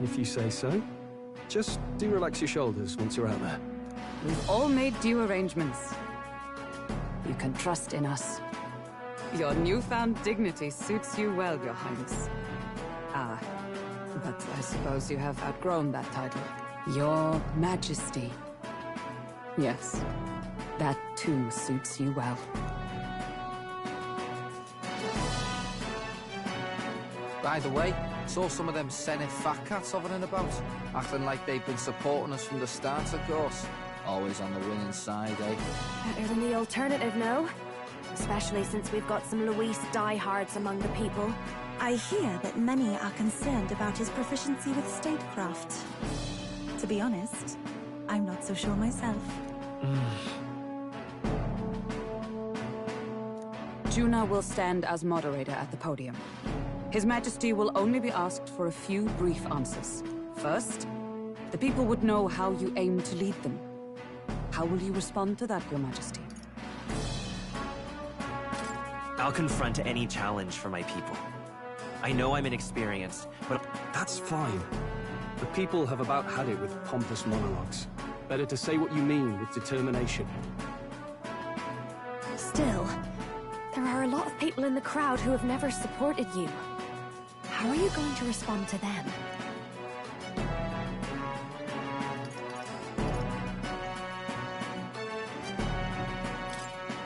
If you say so. Just do relax your shoulders once you're out there. We've all made due arrangements. You can trust in us. Your newfound dignity suits you well, Your Highness. But I suppose you have outgrown that title. Your Majesty. Yes, that too suits you well. By the way, saw some of them Senate fat cats hovering about, acting like they've been supporting us from the start, of course. Always on the winning side, eh? Better than the alternative, no? Especially since we've got some Luis diehards among the people. I hear that many are concerned about his proficiency with statecraft. To be honest, I'm not so sure myself. Juna will stand as moderator at the podium. His Majesty will only be asked for a few brief answers. First, the people would know how you aim to lead them. How will you respond to that, Your Majesty? I'll confront any challenge for my people. I know I'm inexperienced, but That's fine. The people have about had it with pompous monologues. Better to say what you mean with determination. Still, there are a lot of people in the crowd who have never supported you. How are you going to respond to them?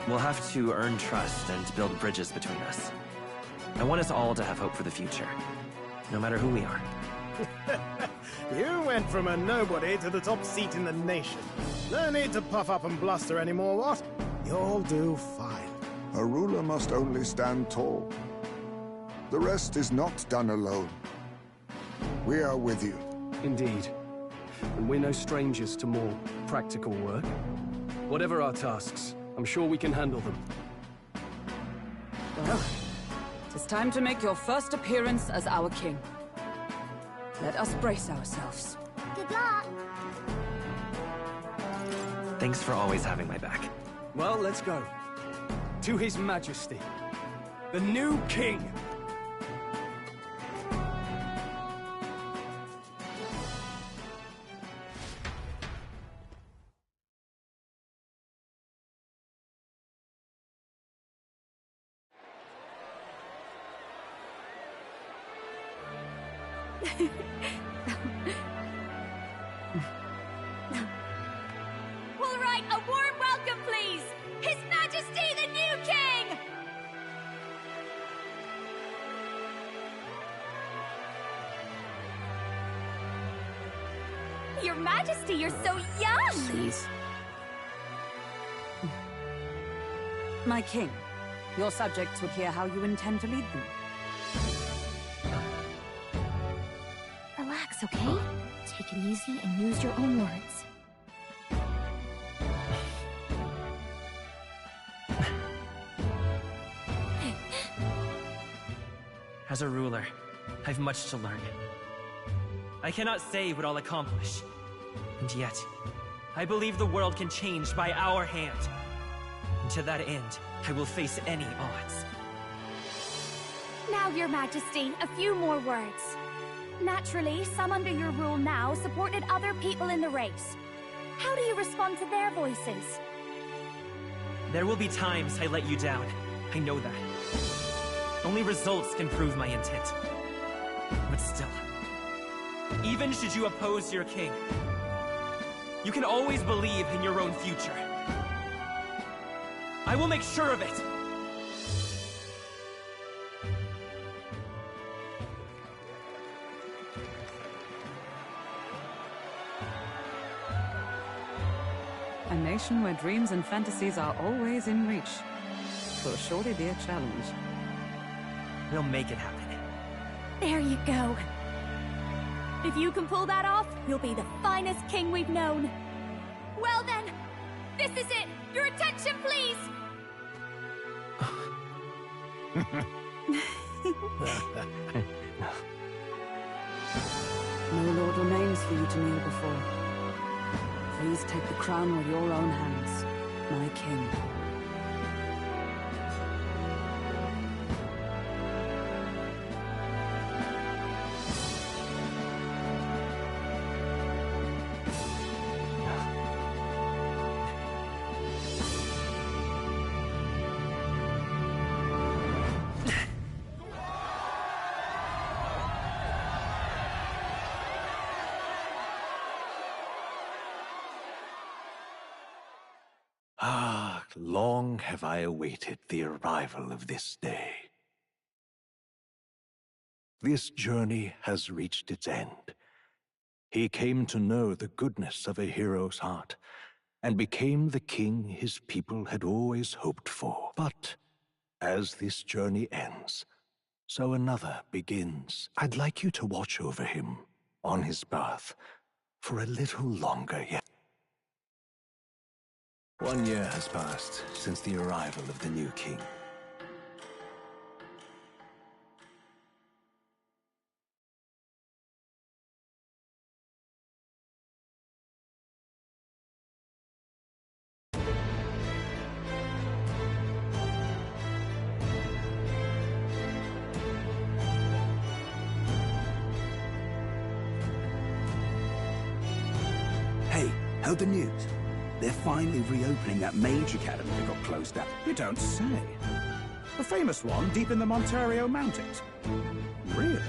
we'll have to earn trust and build bridges between us. I want us all to have hope for the future, no matter who we are. You went from a nobody to the top seat in the nation. No need to puff up and bluster anymore, what? You'll do fine. A ruler must only stand tall. The rest is not done alone. We are with you. Indeed. And we're no strangers to more practical work. Whatever our tasks, I'm sure we can handle them. Well, it is time to make your first appearance as our king. Let us brace ourselves. Good luck. Thanks for always having my back. Well, let's go. To His Majesty, the new king! All right, a warm welcome, please! His Majesty, the new king! Your Majesty, you're so young! Please. My king, your subjects would hear how you intend to lead them. Relax, okay? Take it easy and use your own words. As a ruler, I've much to learn. I cannot say what I'll accomplish. And yet, I believe the world can change by our hand. And to that end, I will face any odds. Now, Your Majesty, a few more words. Naturally, some under your rule now supported other people in the race. How do you respond to their voices? There will be times I let you down. I know that. Only results can prove my intent. But still, even should you oppose your king, you can always believe in your own future. I will make sure of it! A nation where dreams and fantasies are always in reach. Will surely be a challenge. We'll make it happen. There you go. If you can pull that off, you'll be the finest king we've known. Well then, this is it. Your attention, please. No lord remains for you to kneel before. Please take the crown with your own hands, my king. Ah, long have I awaited the arrival of this day. This journey has reached its end. He came to know the goodness of a hero's heart, and became the king his people had always hoped for. But as this journey ends, so another begins. I'd like you to watch over him on his path, For a little longer yet. 1 year has passed since the arrival of the new king. Hey, heard the news? They're finally reopening that mage academy that got closed down. You don't say. The famous one deep in the Montario Mountains. Really?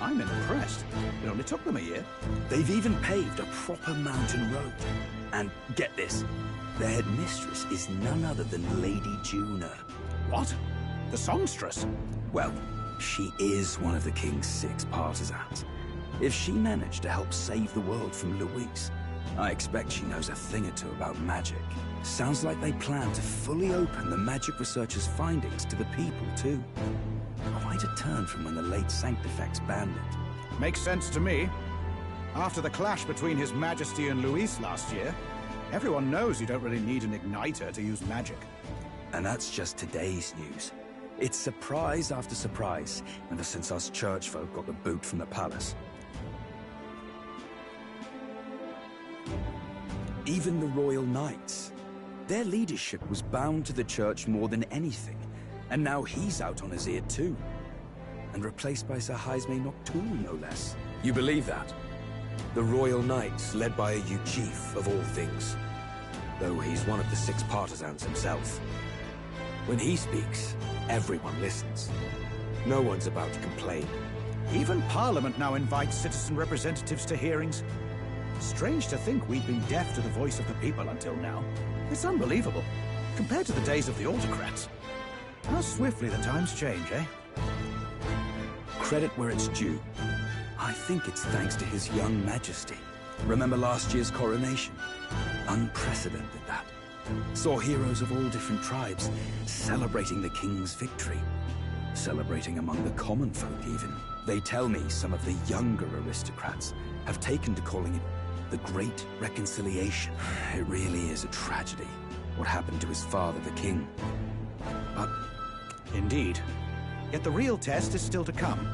I'm impressed. It only took them a year. They've even paved a proper mountain road. And get this, their headmistress is none other than Lady Juna. What? The songstress? Well, she is one of the king's 6 partisans. If she managed to help save the world from Luis, I expect she knows a thing or two about magic. Sounds like they plan to fully open the magic researchers' findings to the people, too. Quite a turn from when the late Sanctifex banned it. Makes sense to me. After the clash between His Majesty and Luis last year, everyone knows you don't really need an igniter to use magic. And that's just today's news. It's surprise after surprise, ever since us church folk got the boot from the palace. Even the Royal Knights. Their leadership was bound to the church more than anything, and now he's out on his ear too. And replaced by Sir Jaime Nocturne, no less. You believe that? The Royal Knights, led by a Yew Chief, of all things. Though he's one of the 6 partisans himself. When he speaks, everyone listens. No one's about to complain. Even Parliament now invites citizen representatives to hearings. Strange to think we'd been deaf to the voice of the people until now. It's unbelievable, compared to the days of the autocrats. How swiftly the times change, eh? Credit where it's due. I think it's thanks to His young majesty. Remember last year's coronation? Unprecedented, that. Saw heroes of all different tribes celebrating the king's victory. Celebrating among the common folk, even. They tell me some of the younger aristocrats have taken to calling it the Great Reconciliation. It really is a tragedy, what happened to his father, the king. But... Indeed. Yet the real test is still to come.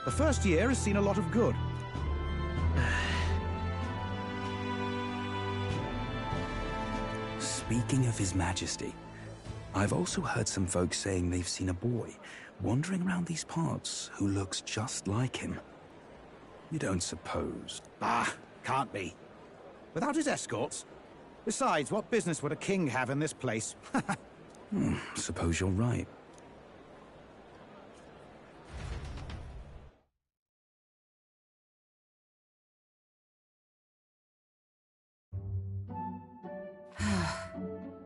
The first year has seen a lot of good. Speaking of His Majesty, I've also heard some folks saying they've seen a boy wandering around these parts who looks just like him. You don't suppose? Can't be. Without his escorts? Besides, what business would a king have in this place? Suppose you're right.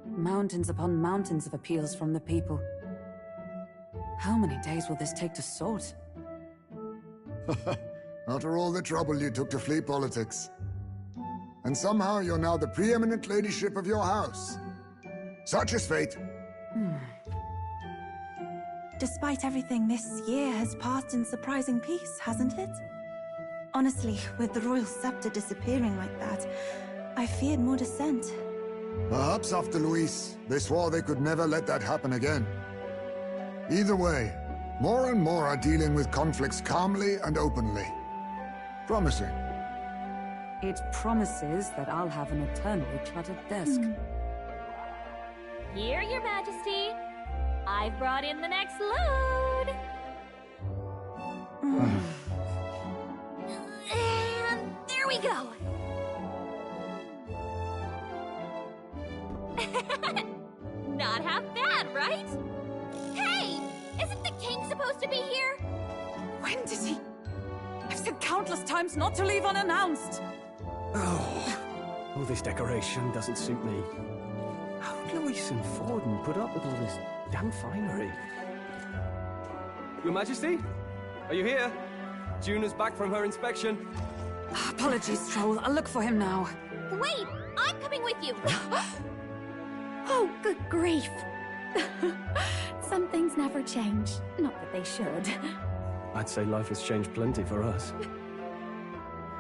Mountains upon mountains of appeals from the people. How many days will this take to sort? After all the trouble you took to flee politics. And somehow you're now the preeminent ladyship of your house. Such is fate. Despite everything, this year has passed in surprising peace, hasn't it? Honestly, with the royal scepter disappearing like that, I feared more dissent. Perhaps after Luis, they swore they could never let that happen again. Either way, more and more are dealing with conflicts calmly and openly. Promising. It promises that I'll have an eternally cluttered desk. Here, Your Majesty. I've brought in the next load. And there we go. Not half bad, right? Hey! Isn't the king supposed to be here? When did he? I've said countless times not to leave unannounced. Oh, this decoration doesn't suit me. How'd Luis and Forden put up with all this damn finery? Your Majesty? Are you here? Juna's back from her inspection. Apologies, Troll. I'll look for him now. Wait! I'm coming with you! Oh, good grief. Some things never change. Not that they should. I'd say life has changed plenty for us.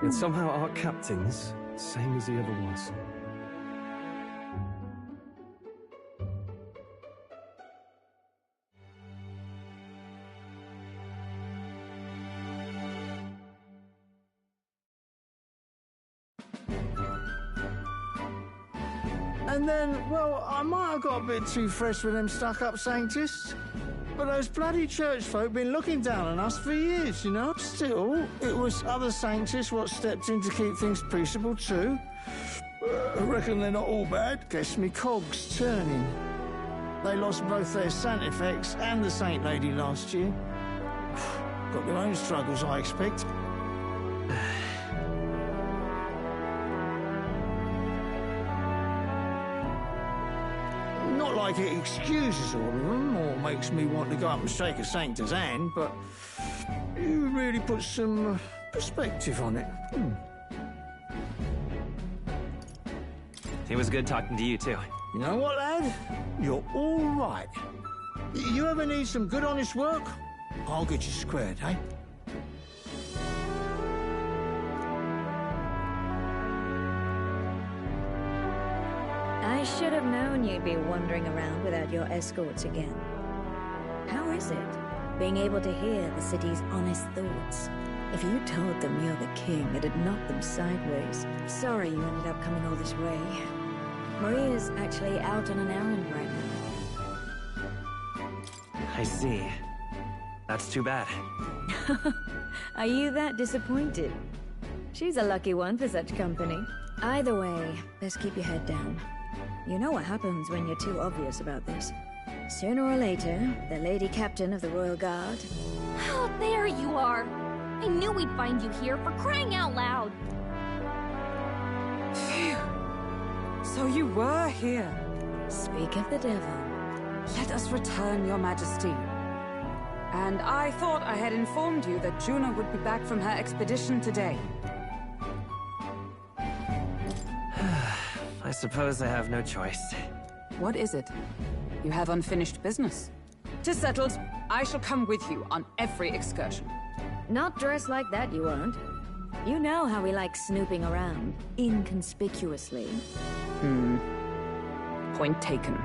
Yet somehow our captain's same as he ever was. And then, well, I might have got a bit too fresh with them stuck-up Sanctists. But those bloody church folk been looking down on us for years, you know? Still, it was other Sanctists what stepped in to keep things peaceable too. I reckon they're not all bad. Guess me cog's turning. They lost both their Santifex and the Saint Lady last year. Got their own struggles, I expect. Not like it excuses all of them, or makes me want to go up and shake a Sanctor's hand, but you really put some perspective on it. It was good talking to you, too. You know what, lad? You're all right. You ever need some good, honest work? I'll get you squared, eh? I should have known you'd be wandering around without your escorts again. How is it, being able to hear the city's honest thoughts? If you told them you're the king, it'd knock them sideways. Sorry you ended up coming all this way. Maria's actually out on an errand right now. I see. That's too bad. Are you that disappointed? She's a lucky one for such company. Either way, best keep your head down. You know what happens when you're too obvious about this. Sooner or later, the Lady Captain of the Royal Guard... Oh, there you are! I knew we'd find you here, for crying out loud! Phew. So you were here. Speak of the devil. Let us return, Your Majesty. And I thought I had informed you that Juna would be back from her expedition today. I suppose I have no choice. What is it? You have unfinished business. 'Tis settled. I shall come with you on every excursion. Not dressed like that, you won't. You know how we like snooping around, inconspicuously. Point taken.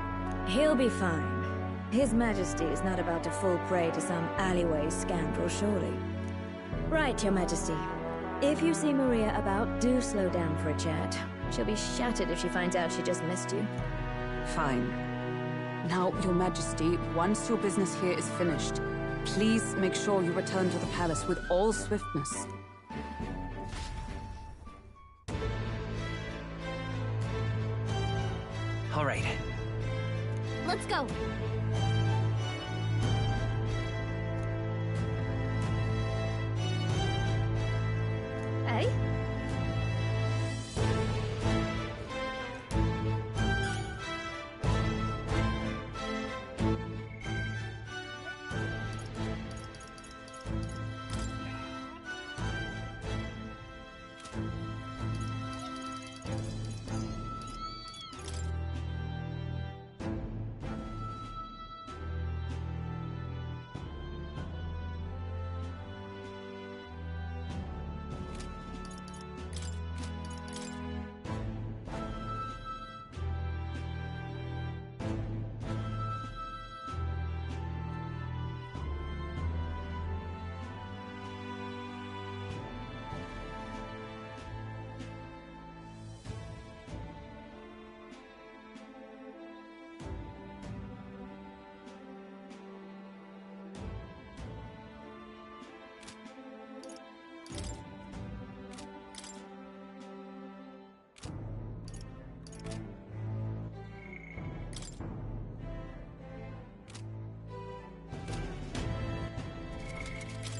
He'll be fine. His Majesty is not about to fall prey to some alleyway scandal, surely. Right, Your Majesty. If you see Maria about, do slow down for a chat. She'll be shattered if she finds out she just missed you. Fine. Now, Your Majesty, once your business here is finished, please make sure you return to the palace with all swiftness. All right. Let's go! Hey?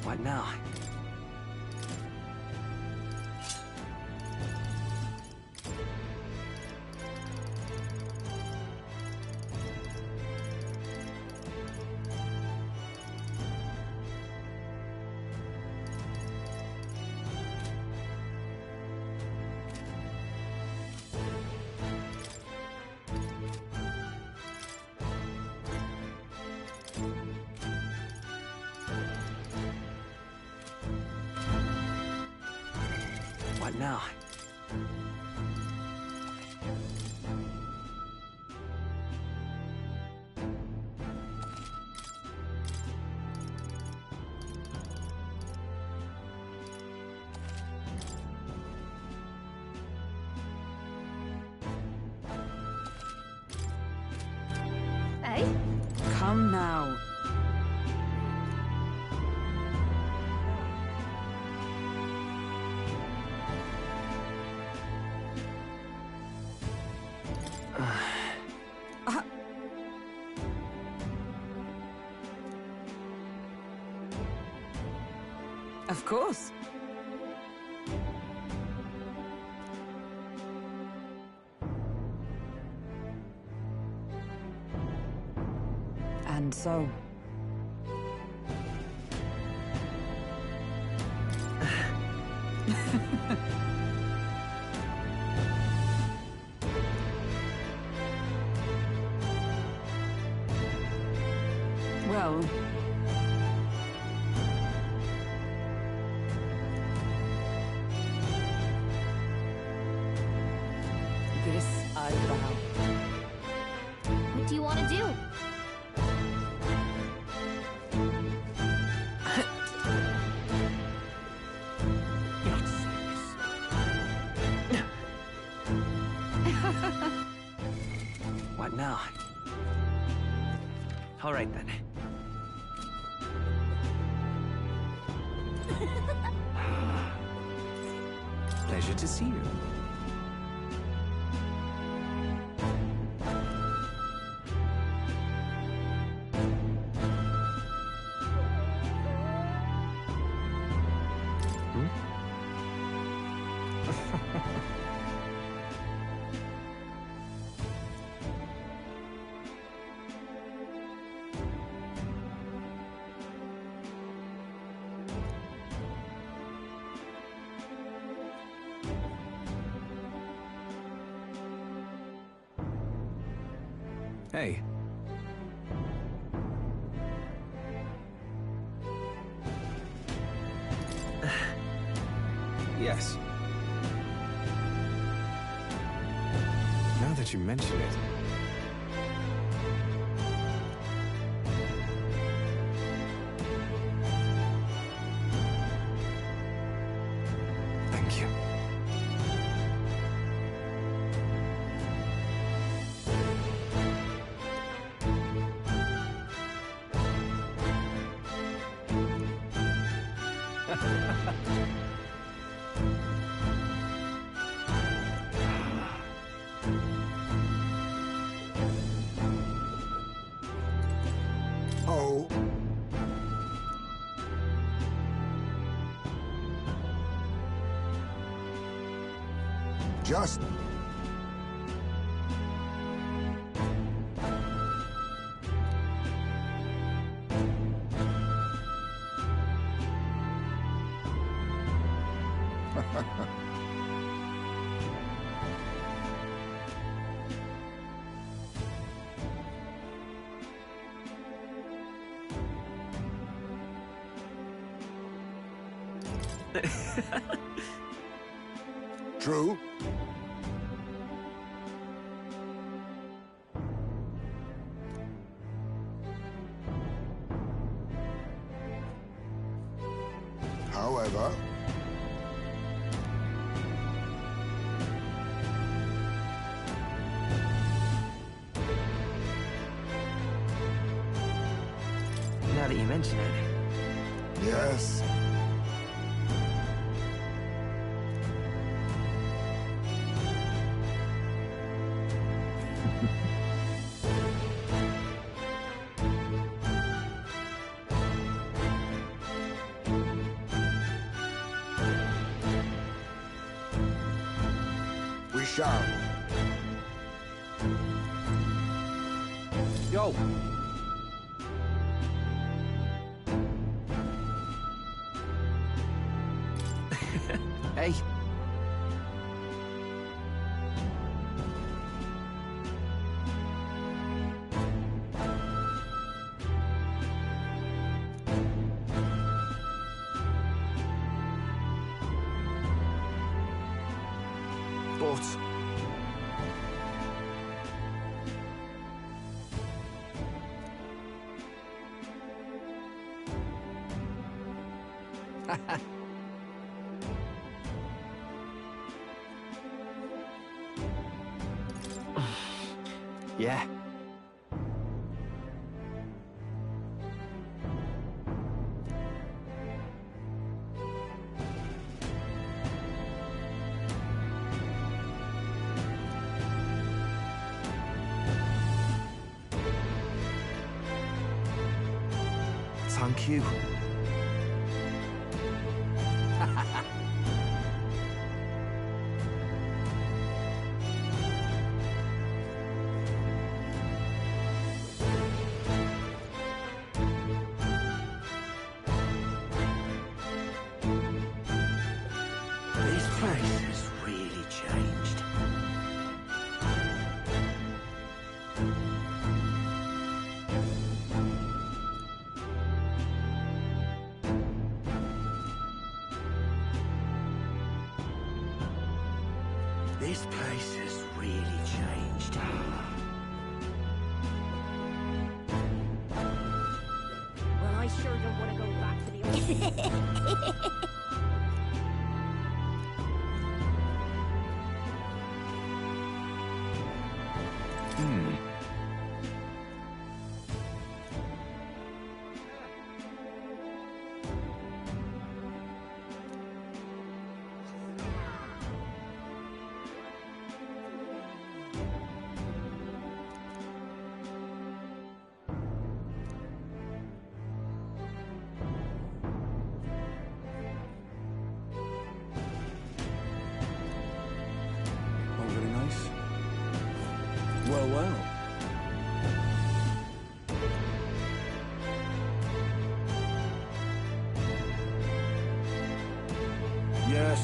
What now? What now? Hey? Come now. Of course. And so... Well... This I vow. What do you want to do? What now? All right, then. Pleasure to see you. Hey. Yes. Now that you mention it. Thank you. Oh. Just... True. However... Now that you mention it. Yes. We shall. Yo! Hey. but... Yeah. Thank you. This place has really changed. This place has really changed. Well, I sure don't want to go back to the old... Oh, very nice. Well, well. Yes.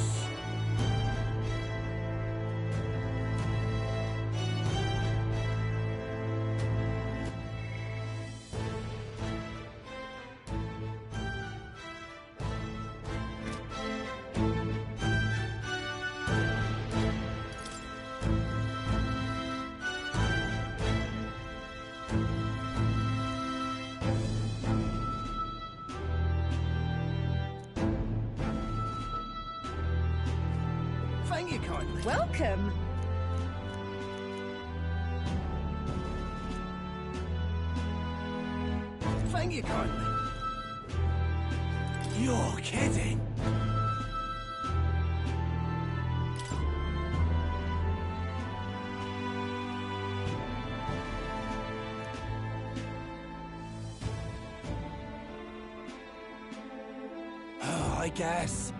Thank you kindly. Welcome. Thank you kindly. You're kidding. Oh, I guess.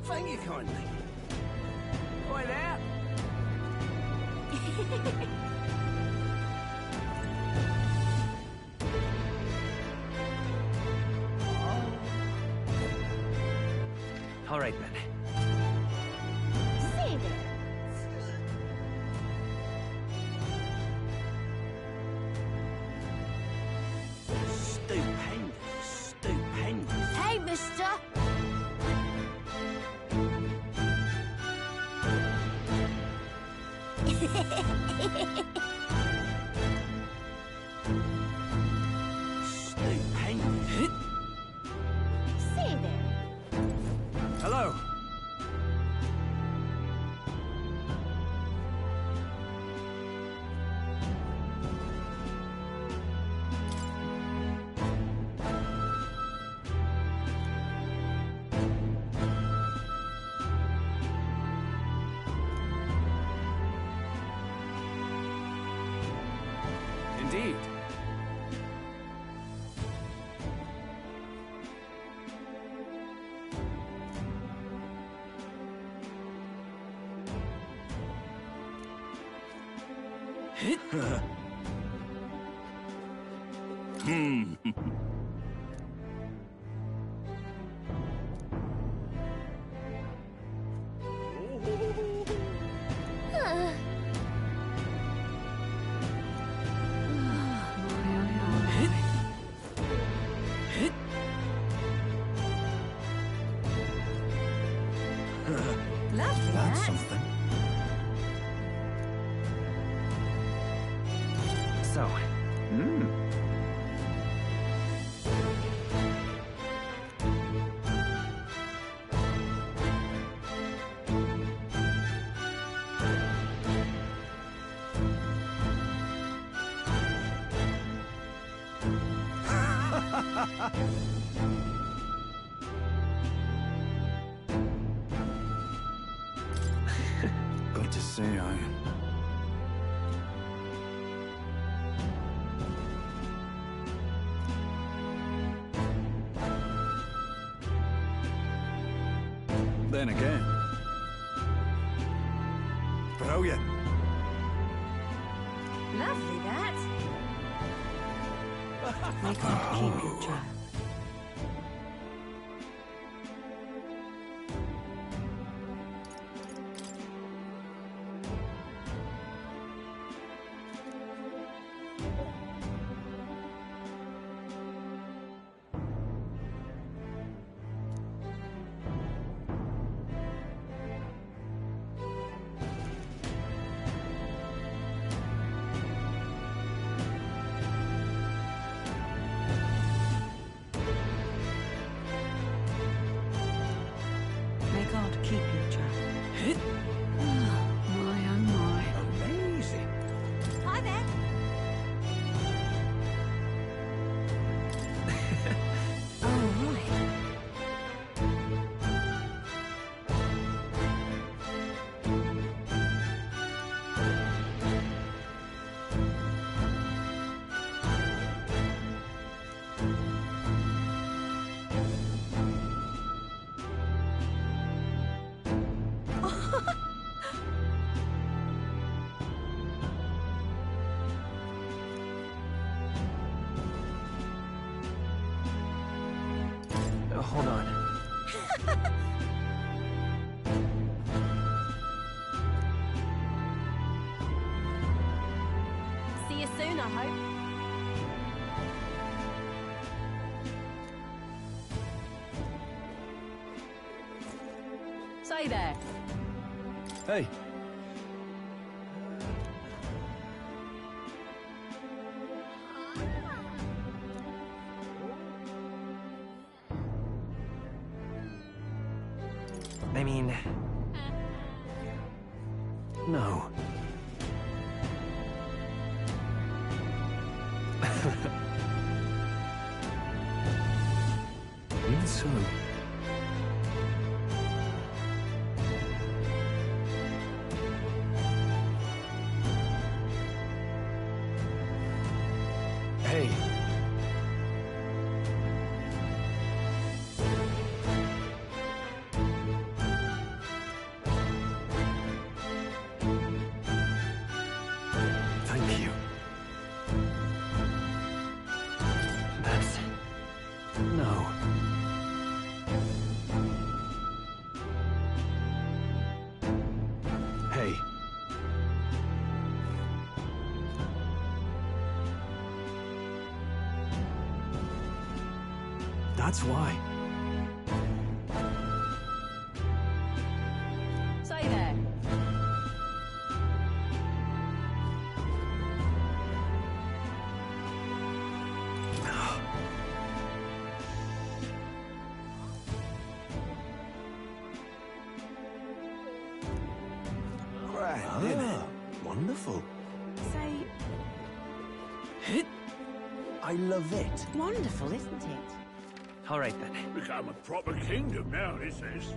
Thank you kindly. Oi there. All right, then. Say there. Stupendous. Stupendous. Hey, mister! Stupendous. Say there. Hello. Indeed. Lovely, That's that. something. So, Good to see you. Then again. Brilliant. Lovely, that. I can't keep your child. May God keep you, child. Oh, my, oh, my. Amazing. Hi there. Oh, right. hold on. See you soon, I hope. Say there. Hey. I mean... No. Even so... Hey. Thank you. That's... No. Hey. That's why. Say there. Grand, isn't it? Wonderful. Say, I love it. wonderful, isn't it? All right, then. Become a proper kingdom now, this is.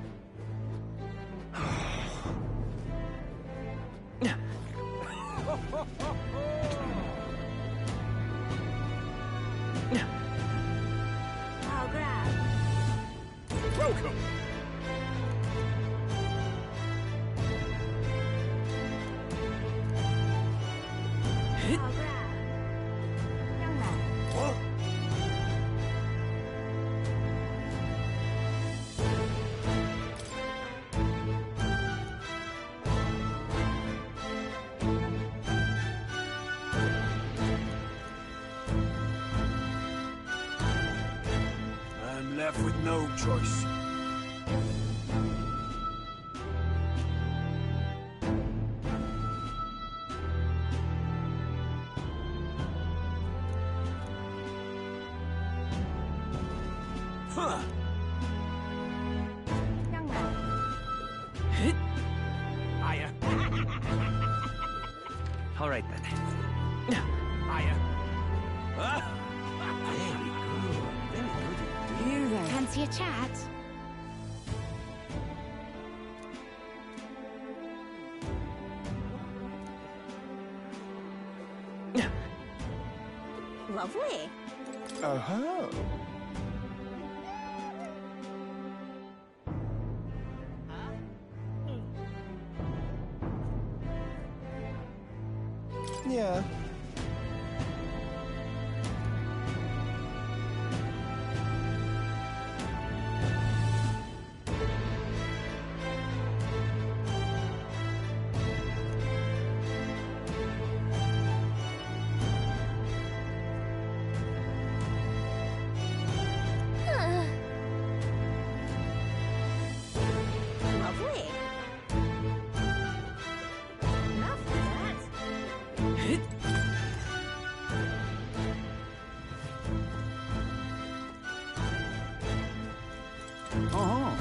Oh, grand. Welcome. Oh, grand. Young man. What? I'm left with no choice. Young man. Aya. All right then. Aya. You there. Fancy a chat? Lovely. Oh-ho. Yeah. Lovely. Enough of that. Oh.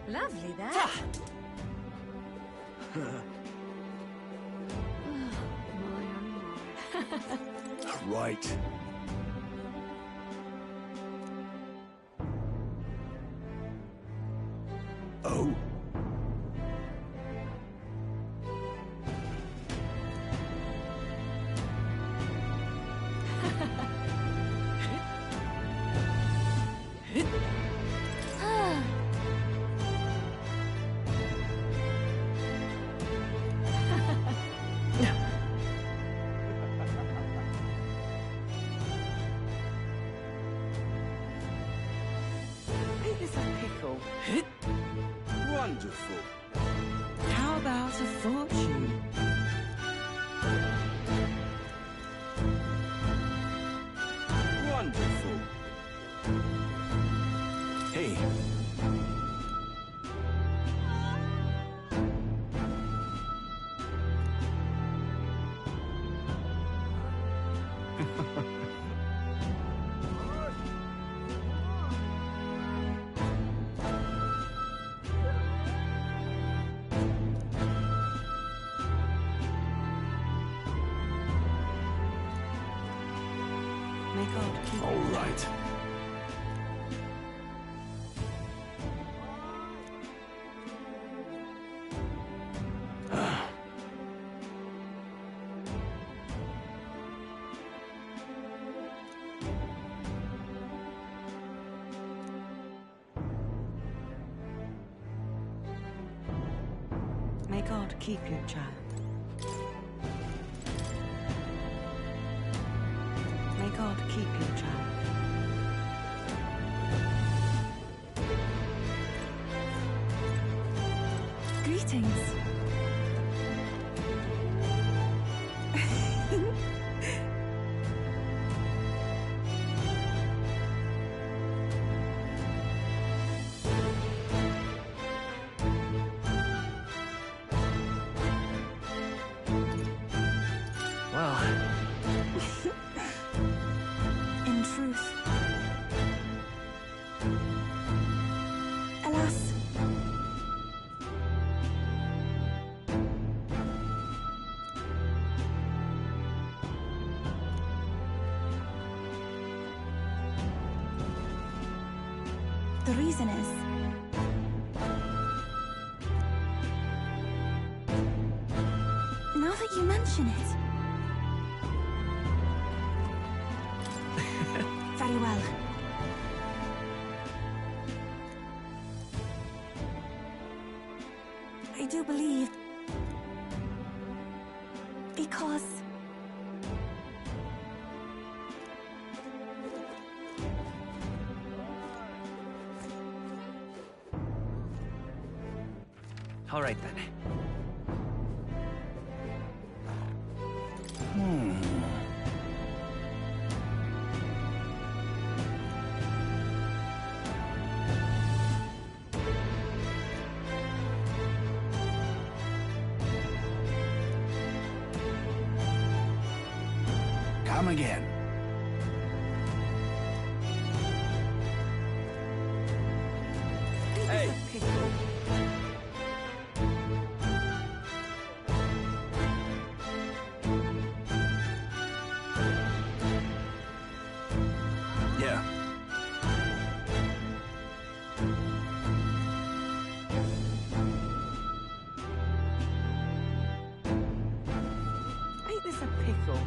Lovely that. Right. Oh. Ain't this a pickle? Wonderful. How about a fortune? Wonderful. Hey. May God keep All right. May God keep your child. May God keep your child. Greetings. Well, In truth, alas, the reason is now that you mention it. Very well. I do believe because All right then. Come again. Hey! Yeah. Ain't this a pickle?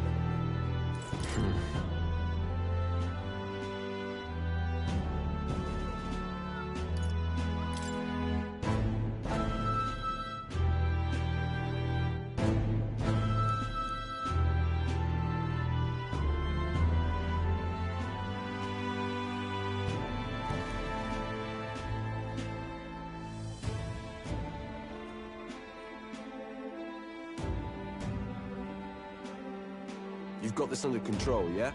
You've got this under control, yeah?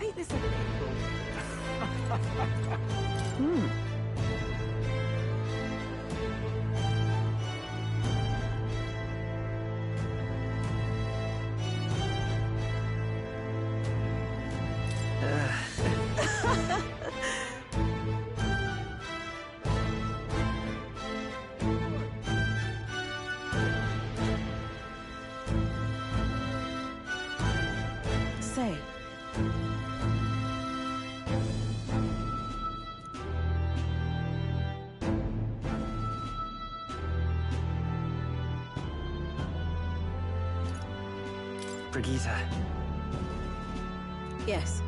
Ain't this a pickle? Say. Brigitte. Yes.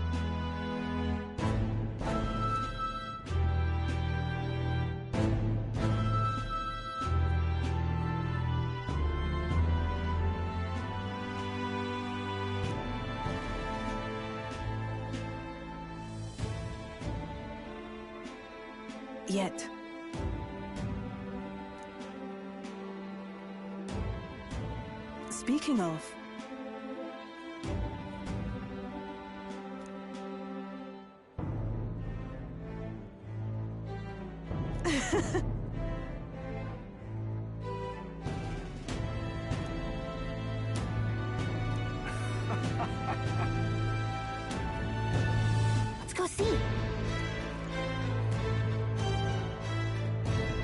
Yet. Speaking of... Let's go see.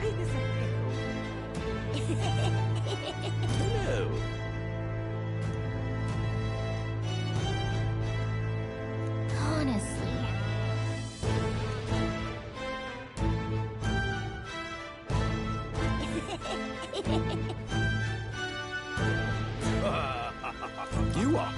Ain't this a pickle? Hello. Honestly. You are.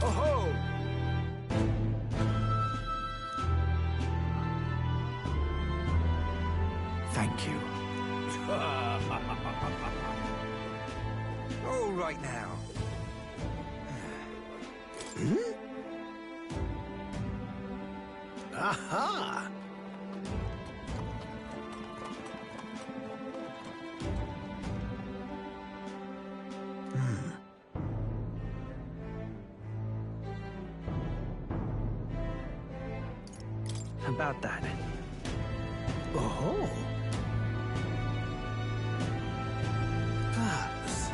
Oh-ho! Thank you. All right now. Aha! About that. Oh. Perhaps.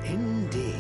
Indeed.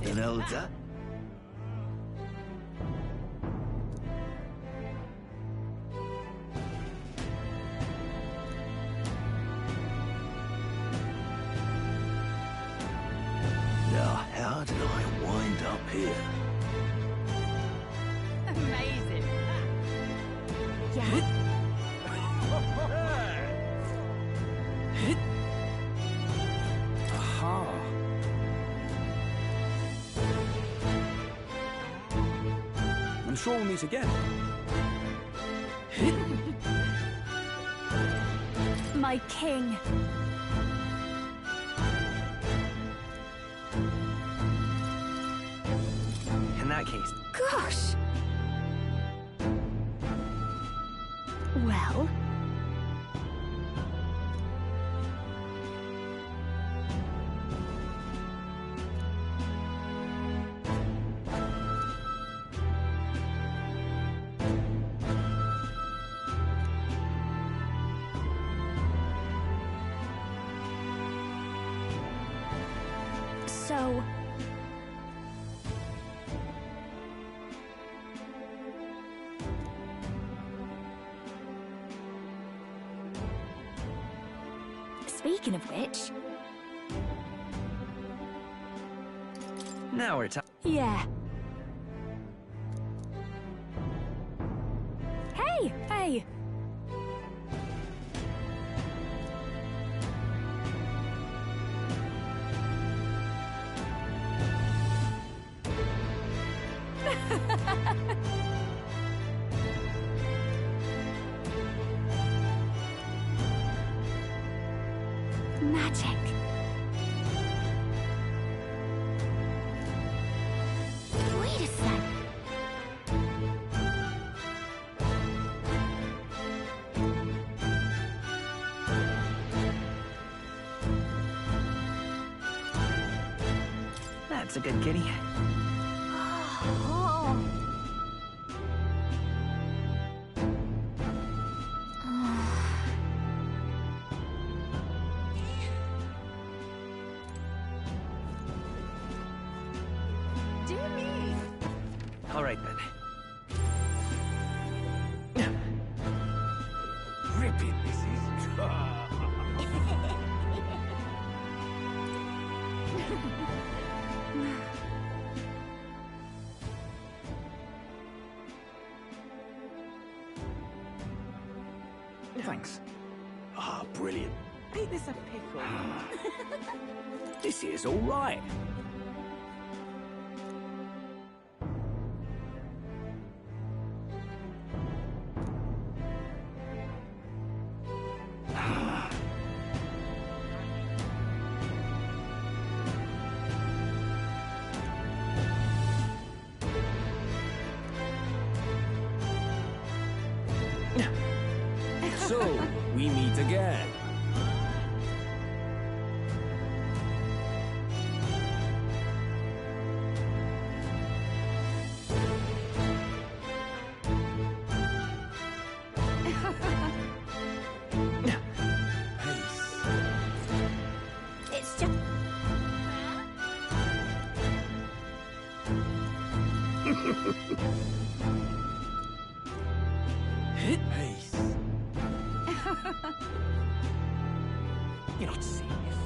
An elder? Now, how did I wind up here? Amazing. Yeah? Aha. I'm sure we'll meet again. My king. In that case, Gosh. Well. So. Speaking of which. now we're talking. Yeah. Hey! Hey! Magic. Wait a sec. That's a good kitty. Oh. Dear me. All right then. Ripping, this is. Thanks. Ah, brilliant. Ain't this a pickle? This here's all right. So, we meet again. It's just. Peace. You're not serious.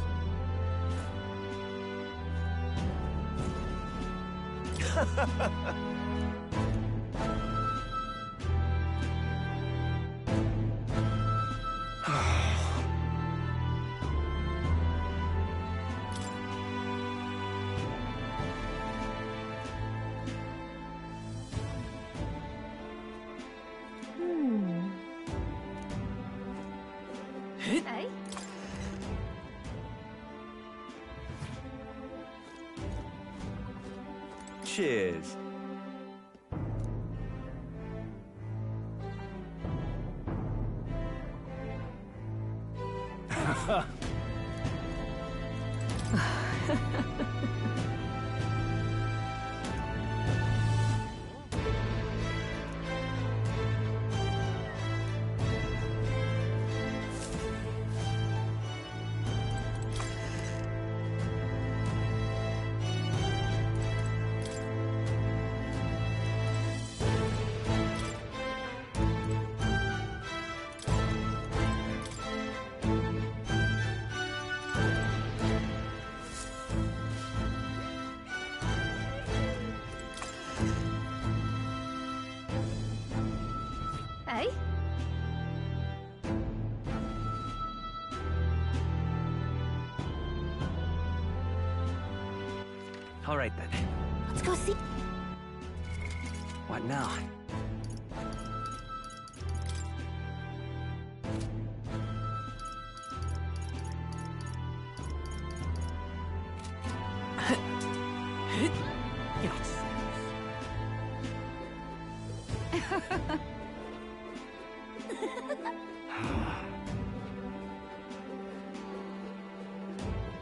Hey? Cheers. All right then. Let's go see. What now?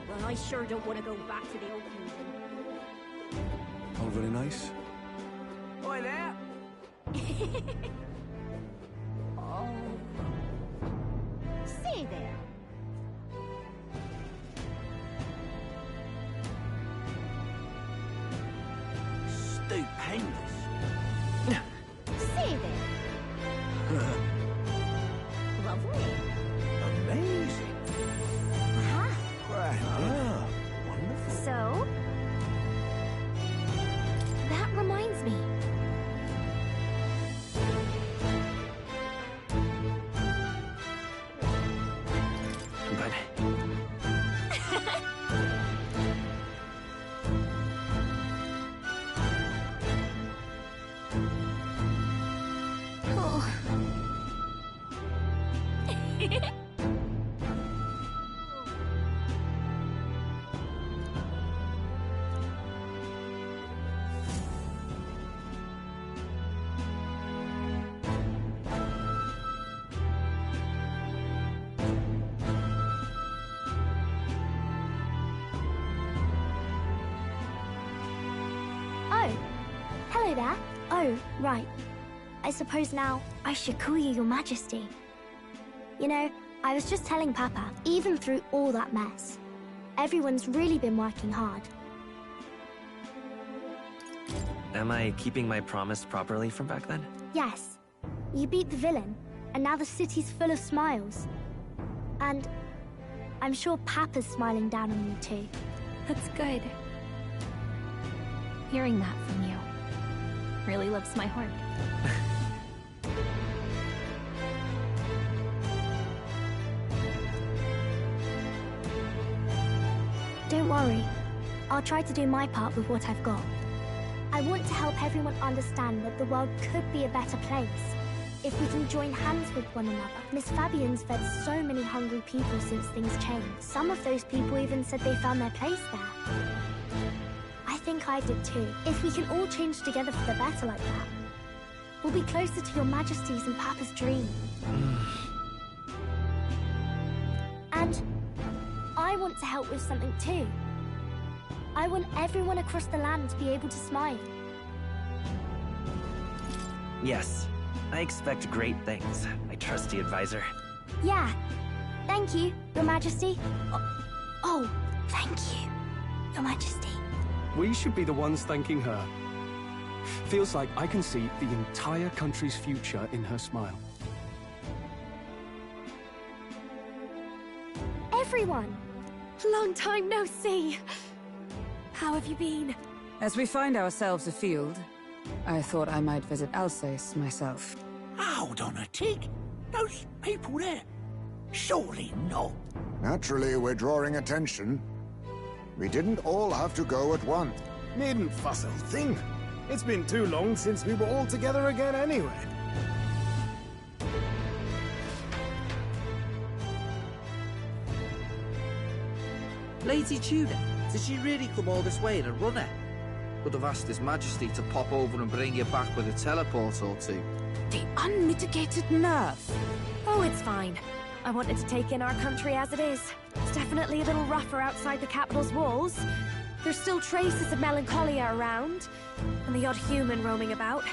Well, I sure don't want to go back to the old kingdom. All very nice. Oi there! Oh. Say there. Stupendous. Say there. Lovely. Amazing. Uh-huh. Ah, wonderful. So? That reminds me. But Oh. Oh, hello there. Oh, right. I suppose now I should call you Your Majesty. You know, I was just telling Papa, even through all that mess, everyone's really been working hard. am I keeping my promise properly from back then? Yes, you beat the villain, and now the city's full of smiles. And I'm sure Papa's smiling down on you too. That's good. Hearing that from you really lifts my heart. Don't worry. I'll try to do my part with what I've got. I want to help everyone understand that the world could be a better place if we can join hands with one another. Miss Fabian's fed so many hungry people since things changed. Some of those people even said they found their place there. I think I did too. If we can all change together for the better like that, we'll be closer to Your Majesty's and Papa's dream. And I want to help with something too. I want everyone across the land to be able to smile. Yes, I expect great things, my trusty advisor. Yeah. Thank you, Your Majesty. Oh, thank you, Your Majesty. We should be the ones thanking her. Feels like I can see the entire country's future in her smile. Everyone! Long time no see. How have you been? As we find ourselves afield, I thought I might visit Alsace myself. Hold on a tick. Those people there. Surely not. Naturally, we're drawing attention. We didn't all have to go at once. Needn't fuss a thing. It's been too long since we were all together again anyway. Lady Tudor, did she really come all this way in a runner? Could have asked His Majesty to pop over and bring you back with a teleport or two. The unmitigated nerve. Oh, it's fine. I wanted to take in our country as it is. It's definitely a little rougher outside the capital's walls. There's still traces of melancholia around, and the odd human roaming about.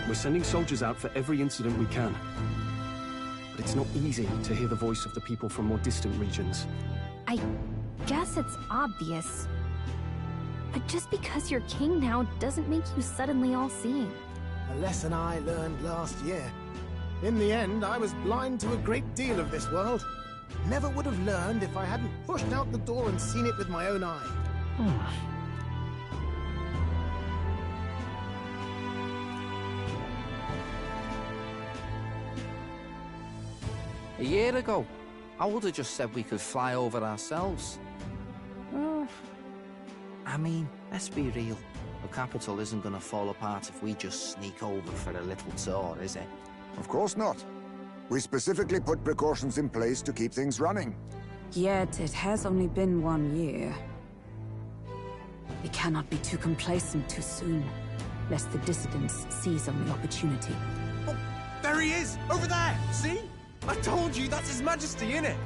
We're sending soldiers out for every incident we can. But it's not easy to hear the voice of the people from more distant regions. I guess it's obvious. But just because you're king now doesn't make you suddenly all-seeing. A lesson I learned last year. In the end, I was blind to a great deal of this world. Never would have learned if I hadn't pushed out the door and seen it with my own eye. A year ago, I would have just said we could fly over ourselves. I mean, let's be real. The capital isn't gonna fall apart if we just sneak over for a little tour, is it? Of course not. We specifically put precautions in place to keep things running. Yet it has only been 1 year. We cannot be too complacent too soon, lest the dissidents seize on the opportunity. Oh, there he is! Over there! See? I told you, that's His Majesty, innit?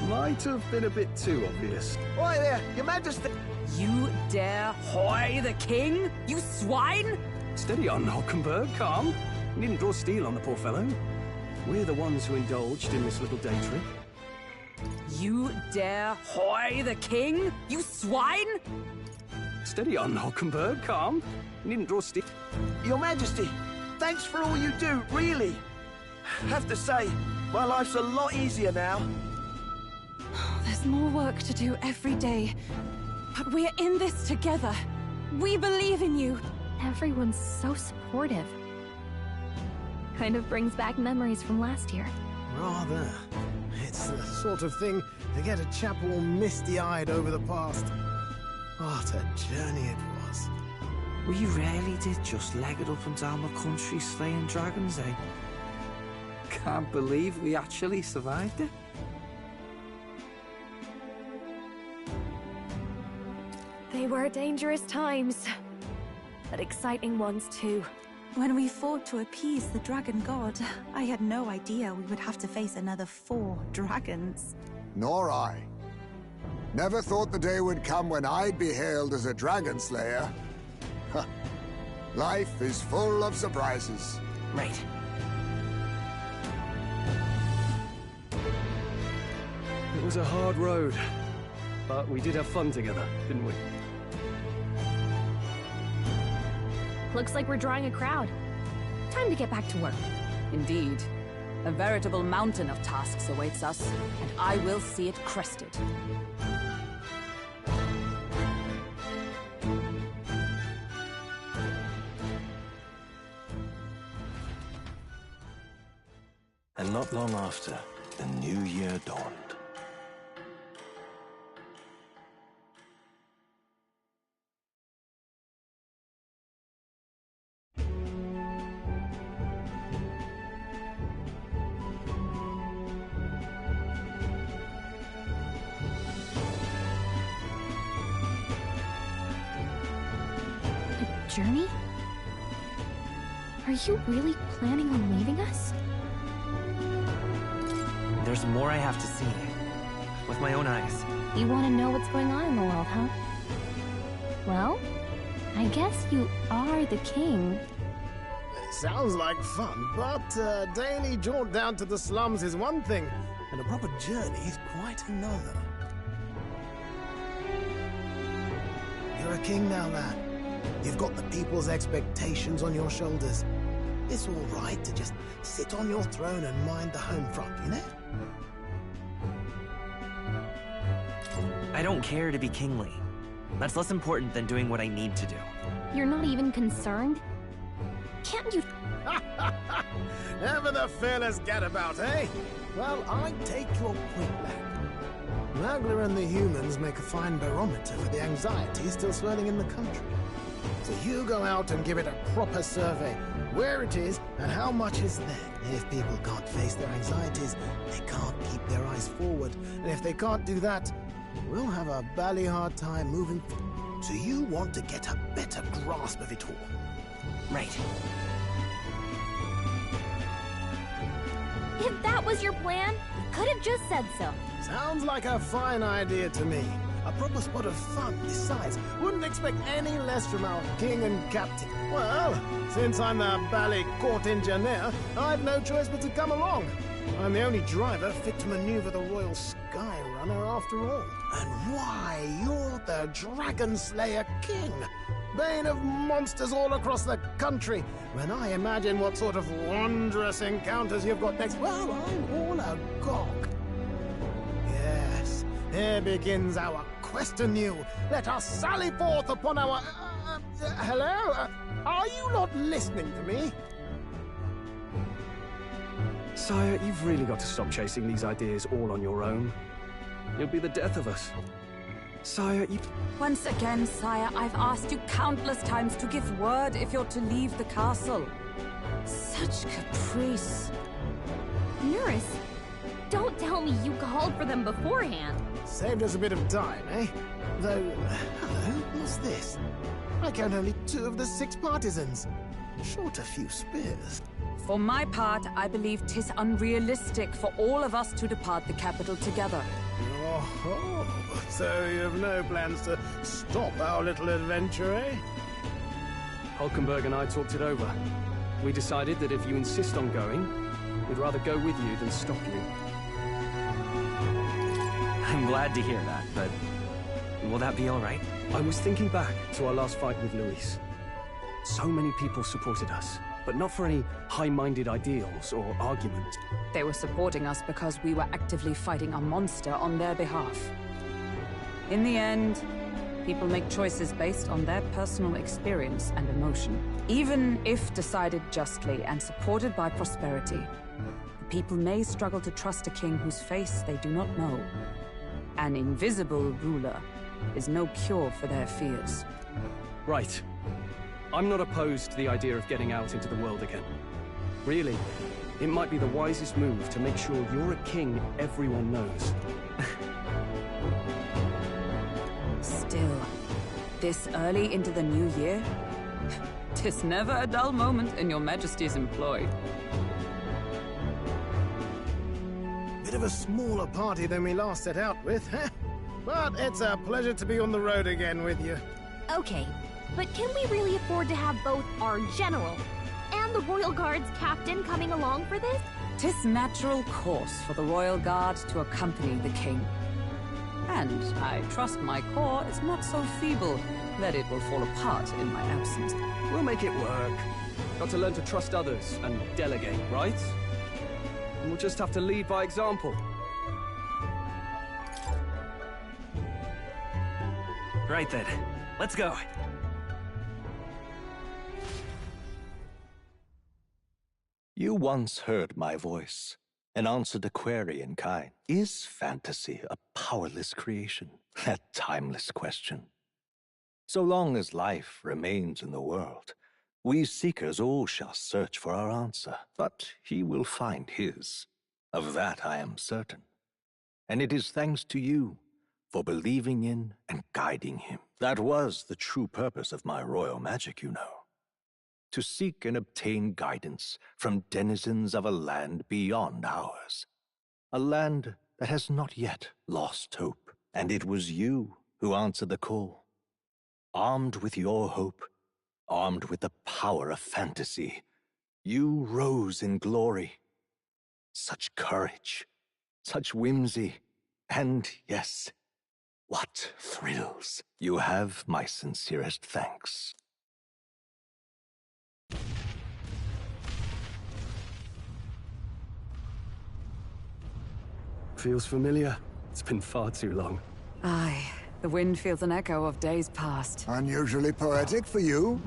Might have been a bit too obvious. Oi there, Your Majesty! You dare hoy the king? You swine! Steady on, Hulkenberg, calm. You needn't draw steel on the poor fellow. We're the ones who indulged in this little day trip. You dare hoy the king? You swine! Steady on, Hulkenberg, calm. You needn't draw steel. Your Majesty, thanks for all you do, really. Have to say, my life's a lot easier now. There's more work to do every day, but we're in this together. We believe in you. Everyone's so supportive. Kind of brings back memories from last year. Rather. It's the sort of thing to get a chap all misty-eyed over the past. What a journey it was. We really did just leg it up and down the country slaying dragons, eh? Can't believe we actually survived it. They were dangerous times, but exciting ones too. When we fought to appease the dragon god, I had no idea we would have to face another 4 dragons. Nor I. Never thought the day would come when I'd be hailed as a dragon slayer. Huh. Life is full of surprises. Right. It was a hard road, but we did have fun together, didn't we? Looks like we're drawing a crowd. Time to get back to work. Indeed. A veritable mountain of tasks awaits us, and I will see it crested. And not long after, the new year dawned. Journey? Are you really planning on leaving us? There's more I have to see. With my own eyes. You want to know what's going on in the world, huh? Well, I guess you are the king. Sounds like fun, but a daily jaunt down to the slums is one thing, and a proper journey is quite another. You're a king now, lad. You've got the people's expectations on your shoulders. It's all right to just sit on your throne and mind the home front, you know? I don't care to be kingly. That's less important than doing what I need to do. You're not even concerned? Can't you... Ever the fearless gadabout, eh? Well, I take your point, lad. Magler and the humans make a fine barometer for the anxiety still swirling in the country. So you go out and give it a proper survey. Where it is, and how much is there. If people can't face their anxieties, they can't keep their eyes forward. And if they can't do that, we'll have a bally hard time moving forward. So you want to get a better grasp of it all. Right. If that was your plan, you could have just said so. Sounds like a fine idea to me. A proper spot of fun. Besides, wouldn't expect any less from our king and captain. Well, since I'm the bally court engineer, I've no choice but to come along. I'm the only driver fit to maneuver the Royal Skyrunner after all. And why, you're the Dragon Slayer King. Bane of monsters all across the country. When I imagine what sort of wondrous encounters you've got next, well, I'm all agog. Yes, here begins our quest anew. Let us sally forth upon our... hello? Are you not listening to me? Sire, you've really got to stop chasing these ideas all on your own. You'll be the death of us. Sire, you... Once again, sire, I've asked you countless times to give word if you're to leave the castle. Such caprice. Nurse, don't tell me you called for them beforehand. Saved us a bit of time, eh? Though, hello, what's this? I count only 2 of the 6 partisans. Short a few spears. For my part, I believe 'tis unrealistic for all of us to depart the capital together. Oh, so you have no plans to stop our little adventure, eh? Hulkenberg and I talked it over. We decided that if you insist on going, we'd rather go with you than stop you. I'm glad to hear that, but will that be all right? I was thinking back to our last fight with Luis. So many people supported us, but not for any high-minded ideals or argument. They were supporting us because we were actively fighting a monster on their behalf. In the end, people make choices based on their personal experience and emotion. Even if decided justly and supported by prosperity, the people may struggle to trust a king whose face they do not know. An invisible ruler is no cure for their fears. Right. I'm not opposed to the idea of getting out into the world again. Really, it might be the wisest move to make sure you're a king everyone knows. Still, this early into the new year? 'Tis never a dull moment in your Majesty's employ. Bit of a smaller party than we last set out with, huh? But it's a pleasure to be on the road again with you. Okay, but can we really afford to have both our general and the Royal Guard's captain coming along for this? 'Tis natural course for the Royal Guard to accompany the king. And I trust my corps is not so feeble that it will fall apart in my absence. We'll make it work. Got to learn to trust others and delegate, right? And we'll just have to lead by example. Right then, let's go. You once heard my voice and answered a query in kind. Is fantasy a powerless creation? A timeless question. So long as life remains in the world, we seekers all shall search for our answer, but he will find his. Of that I am certain. And it is thanks to you for believing in and guiding him. That was the true purpose of my royal magic, you know. To seek and obtain guidance from denizens of a land beyond ours. A land that has not yet lost hope. And it was you who answered the call. Armed with your hope, armed with the power of fantasy, you rose in glory. Such courage, such whimsy, and yes, what thrills. You have my sincerest thanks. Feels familiar. It's been far too long. Aye, the wind feels an echo of days past. Unusually poetic for you.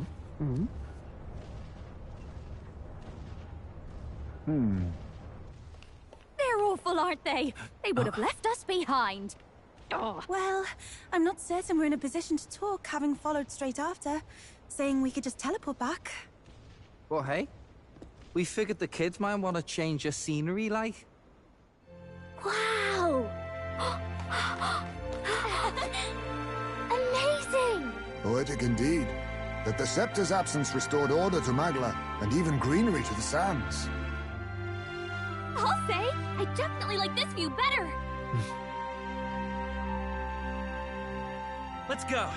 They're awful, aren't they? They would have left us behind. Oh. Well, I'm not certain we're in a position to talk, having followed straight after, saying we could just teleport back. Well, hey, we figured the kids might want to change your scenery, like. Wow! Amazing! Poetic indeed. That the scepter's absence restored order to Magla, and even greenery to the sands. I'll say, I definitely like this view better. Let's go.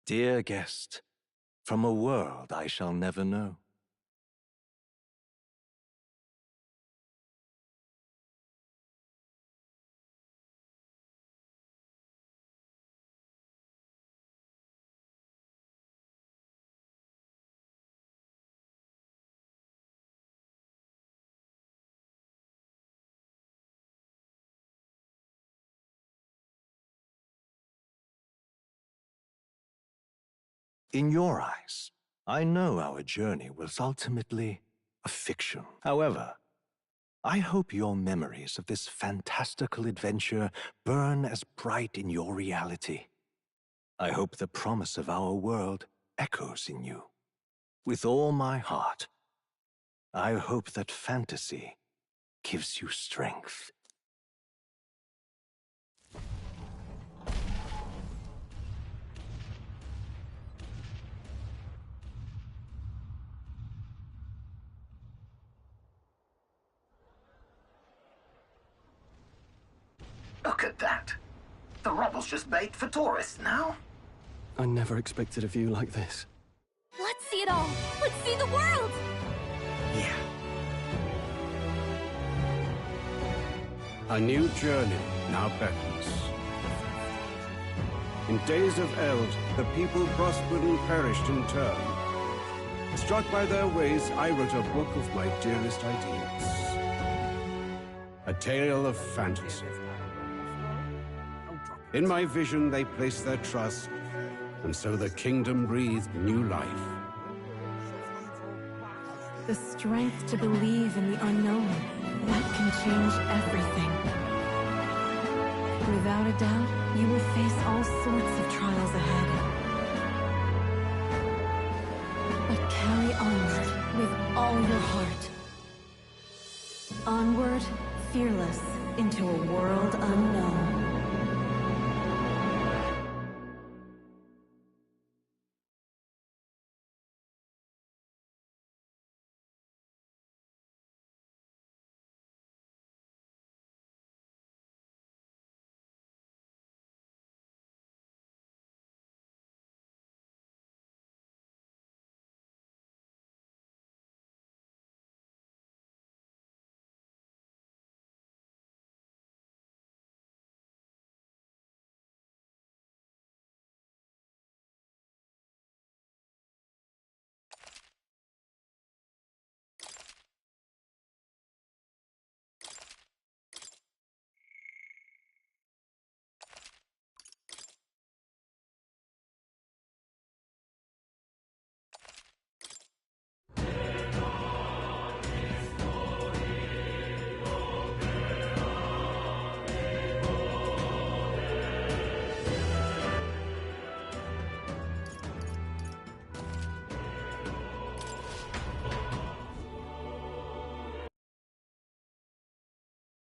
Dear guest, from a world I shall never know. In your eyes, I know our journey was ultimately a fiction. However, I hope your memories of this fantastical adventure burn as bright in your reality. I hope the promise of our world echoes in you. With all my heart, I hope that fantasy gives you strength. Look at that. The rubble's just bait for tourists now. I never expected a view like this. Let's see it all! Let's see the world! Yeah. A new journey now beckons. In days of eld, the people prospered and perished in turn. Struck by their ways, I wrote a book of my dearest ideas. A tale of fantasy. In my vision, they placed their trust, and so the kingdom breathed new life. The strength to believe in the unknown, that can change everything. Without a doubt, you will face all sorts of trials ahead. But carry onward with all your heart. Onward, fearless, into a world unknown.